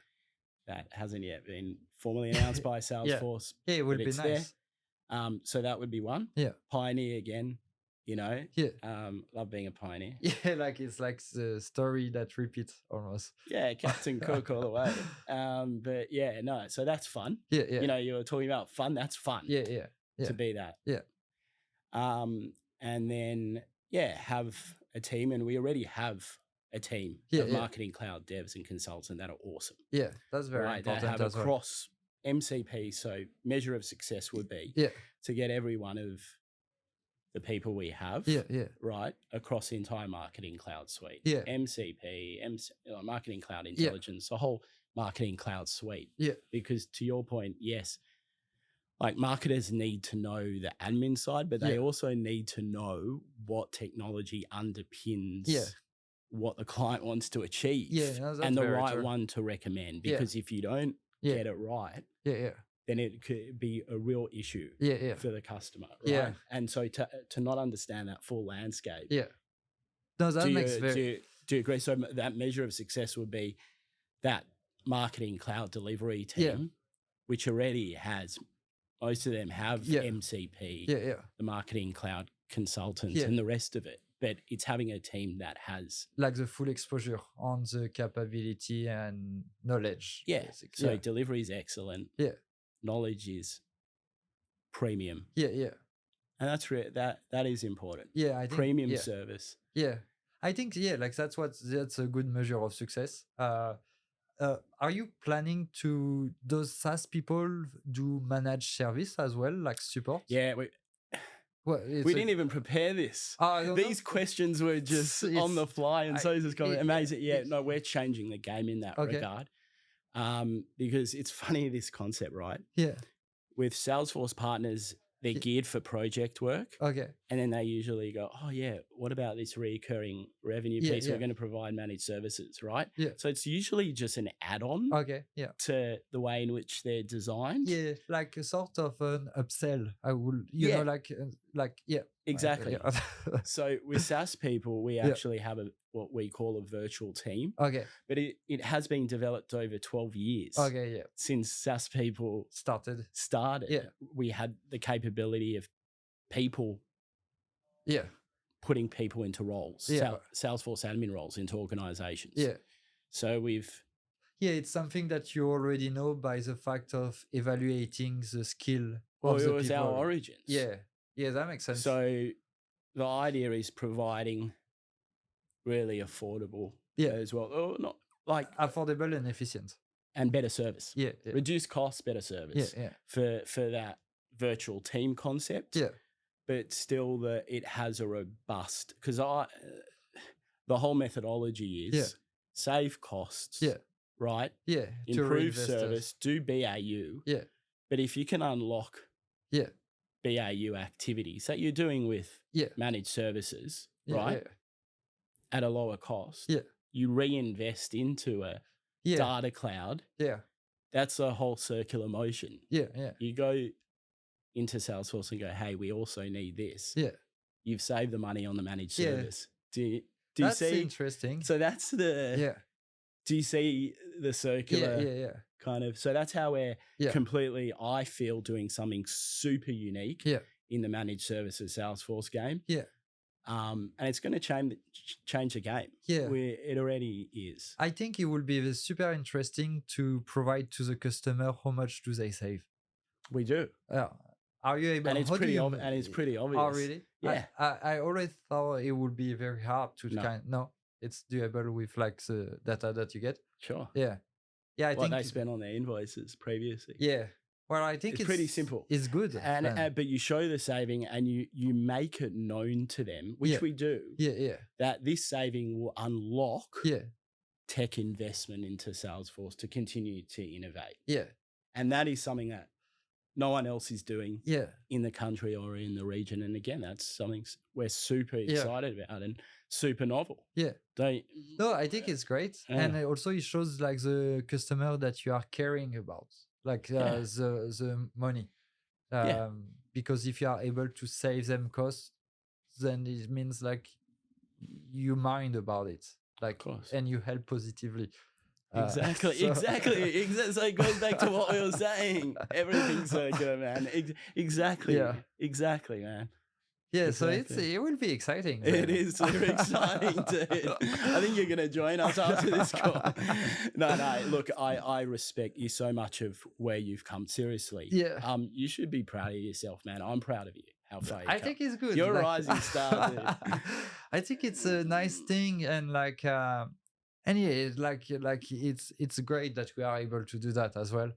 Speaker 1: That hasn't yet been formally announced by Salesforce.
Speaker 2: Yeah, it would
Speaker 1: but
Speaker 2: be
Speaker 1: it's
Speaker 2: nice.
Speaker 1: there. So that would be one.
Speaker 2: Yeah.
Speaker 1: Pioneer again, you know.
Speaker 2: Yeah.
Speaker 1: Love being a pioneer.
Speaker 2: Yeah, like it's like the story that repeats almost.
Speaker 1: Yeah, Captain Cook all the way. But yeah, no, so that's fun.
Speaker 2: Yeah, yeah.
Speaker 1: You know, you were talking about fun. That's fun.
Speaker 2: Yeah, yeah, yeah.
Speaker 1: To be that.
Speaker 2: Yeah.
Speaker 1: And then have a team, and we already have a team of marketing cloud devs and consultants that are awesome.
Speaker 2: Yeah, that's very
Speaker 1: Right,
Speaker 2: important.
Speaker 1: that have
Speaker 2: as well.
Speaker 1: across MCP. So measure of success would be to get every one of the people we have, right, across the entire marketing cloud suite.
Speaker 2: Yeah.
Speaker 1: MCP, marketing cloud intelligence, the whole marketing cloud suite.
Speaker 2: Yeah.
Speaker 1: Because to your point, yes, like marketers need to know the admin side, but they also need to know what technology underpins what the client wants to achieve.
Speaker 2: Yeah,
Speaker 1: and the right one to recommend. Because if you don't
Speaker 2: Yeah.
Speaker 1: get it right,
Speaker 2: Yeah,
Speaker 1: then it could be a real issue
Speaker 2: yeah.
Speaker 1: for the customer. Right?
Speaker 2: Yeah.
Speaker 1: And so to not understand that full landscape.
Speaker 2: Yeah. No, that makes
Speaker 1: do you agree? So that measure of success would be that marketing cloud delivery team, which already has, most of them have MCP, the marketing cloud consultants and the rest of it. But it's having a team that has
Speaker 2: like the full exposure on the capability and knowledge.
Speaker 1: Yeah.
Speaker 2: Basically.
Speaker 1: So delivery is excellent.
Speaker 2: Yeah.
Speaker 1: Knowledge is premium.
Speaker 2: Yeah, yeah.
Speaker 1: And that's that is important.
Speaker 2: Yeah, I think
Speaker 1: premium service.
Speaker 2: Yeah. I think like that's a good measure of success. Are you planning to, does SaaS people do managed service as well, like support?
Speaker 1: Yeah, we didn't even prepare this. These
Speaker 2: know.
Speaker 1: questions were just on the fly, and so it's going amazing. Yeah, no, we're changing the game in that
Speaker 2: Okay.
Speaker 1: regard. Because it's funny, this concept, right?
Speaker 2: Yeah.
Speaker 1: With Salesforce partners, they're geared for project work.
Speaker 2: Okay.
Speaker 1: And then they usually go, oh yeah, what about this recurring revenue piece? We're going to provide managed services, right?
Speaker 2: Yeah.
Speaker 1: So it's usually just an add-on
Speaker 2: Okay. Yeah.
Speaker 1: to the way in which they're designed.
Speaker 2: Yeah, like a sort of an upsell. I will, you know, like yeah.
Speaker 1: Exactly.
Speaker 2: Yeah.
Speaker 1: So with SaaS people, we actually have what we call a virtual team.
Speaker 2: Okay.
Speaker 1: But it has been developed over 12 years.
Speaker 2: Okay, yeah.
Speaker 1: Since SaaS people
Speaker 2: started.
Speaker 1: Yeah. We had the capability of people putting people into roles.
Speaker 2: Yeah.
Speaker 1: Salesforce admin roles into organizations.
Speaker 2: Yeah.
Speaker 1: So
Speaker 2: it's something that you already know by the fact of evaluating the skill of the
Speaker 1: it was
Speaker 2: people.
Speaker 1: our origins.
Speaker 2: Yeah, that makes sense.
Speaker 1: So the idea is providing really affordable as well. Or not like
Speaker 2: affordable and efficient.
Speaker 1: And better service.
Speaker 2: Yeah.
Speaker 1: Reduce costs, better service.
Speaker 2: Yeah.
Speaker 1: For that virtual team concept.
Speaker 2: Yeah.
Speaker 1: But still it has a robust, because the whole methodology is save costs.
Speaker 2: Yeah.
Speaker 1: Right?
Speaker 2: Yeah.
Speaker 1: Improve service, do BAU.
Speaker 2: Yeah.
Speaker 1: But if you can unlock BAU activities that you're doing with managed services, right? At a lower cost, you reinvest into a data cloud that's a whole circular motion.
Speaker 2: Yeah, yeah,
Speaker 1: You go into Salesforce and go, hey, we also need this.
Speaker 2: yeah.
Speaker 1: You've saved the money on the managed
Speaker 2: Yeah.
Speaker 1: service. Do you
Speaker 2: That's
Speaker 1: see?
Speaker 2: interesting.
Speaker 1: So that's the.
Speaker 2: Yeah,
Speaker 1: Do you see the
Speaker 2: yeah,
Speaker 1: circular
Speaker 2: yeah,
Speaker 1: kind of? So that's how we're
Speaker 2: Yeah.
Speaker 1: completely, I feel, doing something super unique
Speaker 2: yeah,
Speaker 1: in the managed services Salesforce game.
Speaker 2: yeah,
Speaker 1: And it's going to change the game.
Speaker 2: yeah.
Speaker 1: It already is.
Speaker 2: I think it will be super interesting to provide to the customer how much do they save.
Speaker 1: We do.
Speaker 2: Are you able?
Speaker 1: And it's
Speaker 2: how do
Speaker 1: pretty
Speaker 2: you-
Speaker 1: obvious. And it's pretty obvious.
Speaker 2: Oh, really?
Speaker 1: Yeah.
Speaker 2: I always thought it would be very hard to
Speaker 1: No.
Speaker 2: No, it's doable with like the data that you get.
Speaker 1: Sure.
Speaker 2: Yeah, yeah. I
Speaker 1: What
Speaker 2: think.
Speaker 1: they spent on their invoices previously.
Speaker 2: Yeah. Well, I think
Speaker 1: It's pretty simple.
Speaker 2: It's good.
Speaker 1: And but you show the saving and you make it known to them, which
Speaker 2: Yeah.
Speaker 1: we do,
Speaker 2: yeah, yeah,
Speaker 1: that this saving will unlock
Speaker 2: yeah,
Speaker 1: tech investment into Salesforce to continue to innovate.
Speaker 2: yeah,
Speaker 1: And that is something that no one else is doing
Speaker 2: yeah,
Speaker 1: in the country or in the region. And again, that's something we're super
Speaker 2: Yeah.
Speaker 1: excited about and super novel.
Speaker 2: yeah.
Speaker 1: Don't
Speaker 2: No, I think it's great,
Speaker 1: Yeah.
Speaker 2: and also it shows like the customer that you are caring about, like
Speaker 1: Yeah.
Speaker 2: the money.
Speaker 1: Yeah.
Speaker 2: Because if you are able to save them costs, then it means like you mind about it, like,
Speaker 1: course.
Speaker 2: and you help positively.
Speaker 1: Exactly,
Speaker 2: so-
Speaker 1: exactly. So it goes back to what we were saying. Everything's circular, man. Exactly.
Speaker 2: Yeah.
Speaker 1: Exactly, man.
Speaker 2: Yeah, so
Speaker 1: Exactly.
Speaker 2: it will be exciting.
Speaker 1: It is super exciting, dude. I think you're going to join us after this call. No, look, I respect you so much of where you've come. Seriously.
Speaker 2: Yeah.
Speaker 1: You should be proud of yourself, man. I'm proud of you. How far you've
Speaker 2: I
Speaker 1: come.
Speaker 2: think it's good.
Speaker 1: You're a
Speaker 2: like-
Speaker 1: rising star, dude.
Speaker 2: I think it's a nice thing, and like, and yeah, it's great that we are able to do that as well.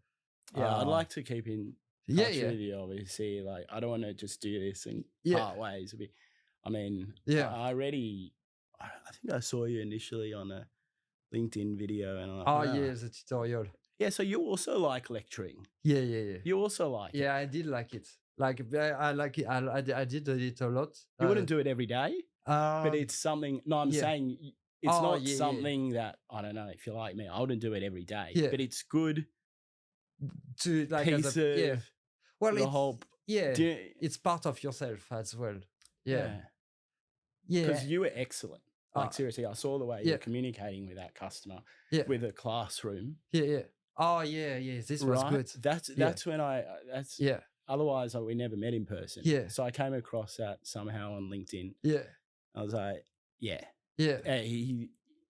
Speaker 1: Yeah, I'd
Speaker 2: Uh,
Speaker 1: like to keep in
Speaker 2: Yeah,
Speaker 1: touch
Speaker 2: yeah,
Speaker 1: with you, obviously. Like, I don't want to just do this and
Speaker 2: Yeah.
Speaker 1: part ways. I mean,
Speaker 2: Yeah.
Speaker 1: I think I saw you initially on a LinkedIn video, and I'm like,
Speaker 2: Oh
Speaker 1: wow.
Speaker 2: yeah, the tutorial.
Speaker 1: Yeah, so you also like lecturing.
Speaker 2: Yeah, yeah, yeah.
Speaker 1: You also like it.
Speaker 2: Yeah, I did like it. Like I like it. I did it a lot.
Speaker 1: You wouldn't do it every day, but it's something. No, I'm
Speaker 2: yeah.
Speaker 1: saying it's
Speaker 2: Oh,
Speaker 1: not
Speaker 2: yeah, yeah.
Speaker 1: something that, I don't know, if you're like me, I wouldn't do it every day.
Speaker 2: Yeah.
Speaker 1: But it's good
Speaker 2: to like as
Speaker 1: piece
Speaker 2: a, yeah.
Speaker 1: of
Speaker 2: Well,
Speaker 1: the
Speaker 2: it's,
Speaker 1: whole.
Speaker 2: yeah,
Speaker 1: do-
Speaker 2: it's part of yourself as well. Yeah, yeah,
Speaker 1: Because you were excellent. Like,
Speaker 2: Uh,
Speaker 1: seriously, I saw the way
Speaker 2: yeah.
Speaker 1: you're communicating with that customer
Speaker 2: Yeah.
Speaker 1: with a classroom.
Speaker 2: yeah, yeah. Oh yeah, yeah. This was
Speaker 1: Right?
Speaker 2: good.
Speaker 1: That's when that's
Speaker 2: Yeah,
Speaker 1: otherwise we never met in person.
Speaker 2: Yeah.
Speaker 1: So I came across that somehow on LinkedIn.
Speaker 2: yeah,
Speaker 1: I was like, yeah,
Speaker 2: yeah.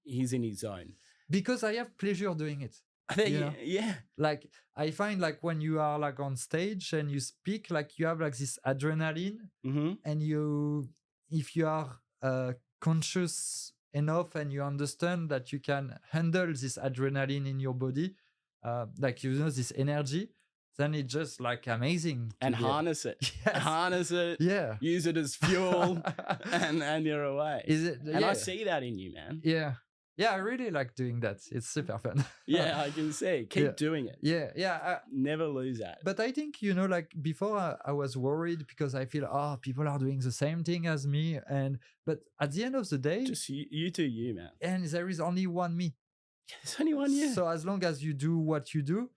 Speaker 1: he's in his zone.
Speaker 2: Because I have pleasure doing it.
Speaker 1: I think,
Speaker 2: You know?
Speaker 1: yeah,
Speaker 2: Like I find like when you are like on stage and you speak, like you have like this adrenaline,
Speaker 1: mm-hmm.
Speaker 2: and if you are conscious enough and you understand that you can handle this adrenaline in your body, like this energy, then it's just like amazing to
Speaker 1: And
Speaker 2: be-
Speaker 1: harness it,
Speaker 2: Yes.
Speaker 1: harness it,
Speaker 2: yeah.
Speaker 1: use it as fuel, and you're away.
Speaker 2: Is it?
Speaker 1: And
Speaker 2: yeah.
Speaker 1: I see that in you, man.
Speaker 2: Yeah, yeah. I really like doing that. It's super fun.
Speaker 1: Yeah, I can see. Keep
Speaker 2: Yeah.
Speaker 1: doing it.
Speaker 2: yeah, yeah.
Speaker 1: Never lose that.
Speaker 2: But I think, like before I was worried because I feel, people are doing the same thing as me. But at the end of the day,
Speaker 1: Just you do you, man.
Speaker 2: and there is only one me.
Speaker 1: There's only one you.
Speaker 2: So as long as you do what you do,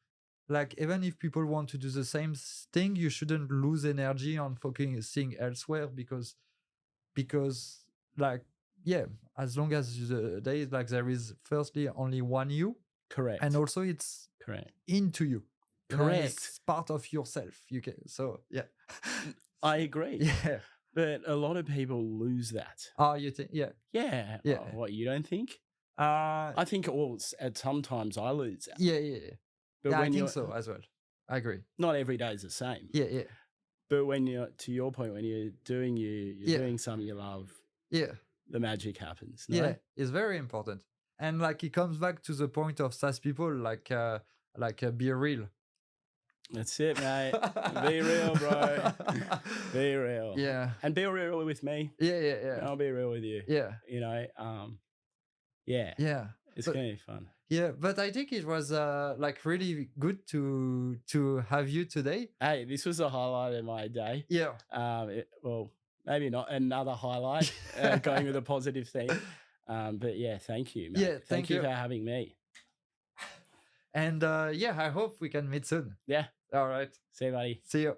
Speaker 2: like even if people want to do the same thing, you shouldn't lose energy on focusing elsewhere because like, yeah, as long as there is like there is firstly only one you,
Speaker 1: Correct.
Speaker 2: and also it's
Speaker 1: Correct.
Speaker 2: into you. You know,
Speaker 1: Correct.
Speaker 2: it's part of yourself. You can, so yeah.
Speaker 1: I agree.
Speaker 2: Yeah.
Speaker 1: But a lot of people lose that.
Speaker 2: Oh, you think? Yeah.
Speaker 1: Yeah.
Speaker 2: Yeah.
Speaker 1: Oh, what, you don't think?
Speaker 2: Uh,
Speaker 1: I think at sometimes I lose that.
Speaker 2: yeah, yeah, yeah.
Speaker 1: But
Speaker 2: Yeah, I
Speaker 1: when
Speaker 2: think
Speaker 1: you're,
Speaker 2: so as well. I agree.
Speaker 1: not every day is the same.
Speaker 2: Yeah, yeah,
Speaker 1: But when you're, to your point, when you're doing you're
Speaker 2: Yeah.
Speaker 1: doing something you love,
Speaker 2: yeah.
Speaker 1: the magic happens. No?
Speaker 2: Yeah, it's very important. And like it comes back to the point of SaaS people, like be real.
Speaker 1: That's it, mate. Be real, bro. Be real.
Speaker 2: Yeah,
Speaker 1: And be real with me.
Speaker 2: yeah, yeah,
Speaker 1: And
Speaker 2: yeah,
Speaker 1: I'll be real with you.
Speaker 2: yeah,
Speaker 1: You know, yeah,
Speaker 2: yeah,
Speaker 1: it's
Speaker 2: But-
Speaker 1: going to be fun.
Speaker 2: yeah. But I think it was like really good to have you today.
Speaker 1: Hey, this was a highlight of my day.
Speaker 2: Yeah,
Speaker 1: Well, maybe not another highlight, going with a positive theme. But yeah, thank you, mate.
Speaker 2: Yeah,
Speaker 1: thank
Speaker 2: thank
Speaker 1: you
Speaker 2: you.
Speaker 1: for having me.
Speaker 2: And yeah, I hope we can meet soon.
Speaker 1: Yeah.
Speaker 2: All right.
Speaker 1: See you, buddy.
Speaker 2: See you.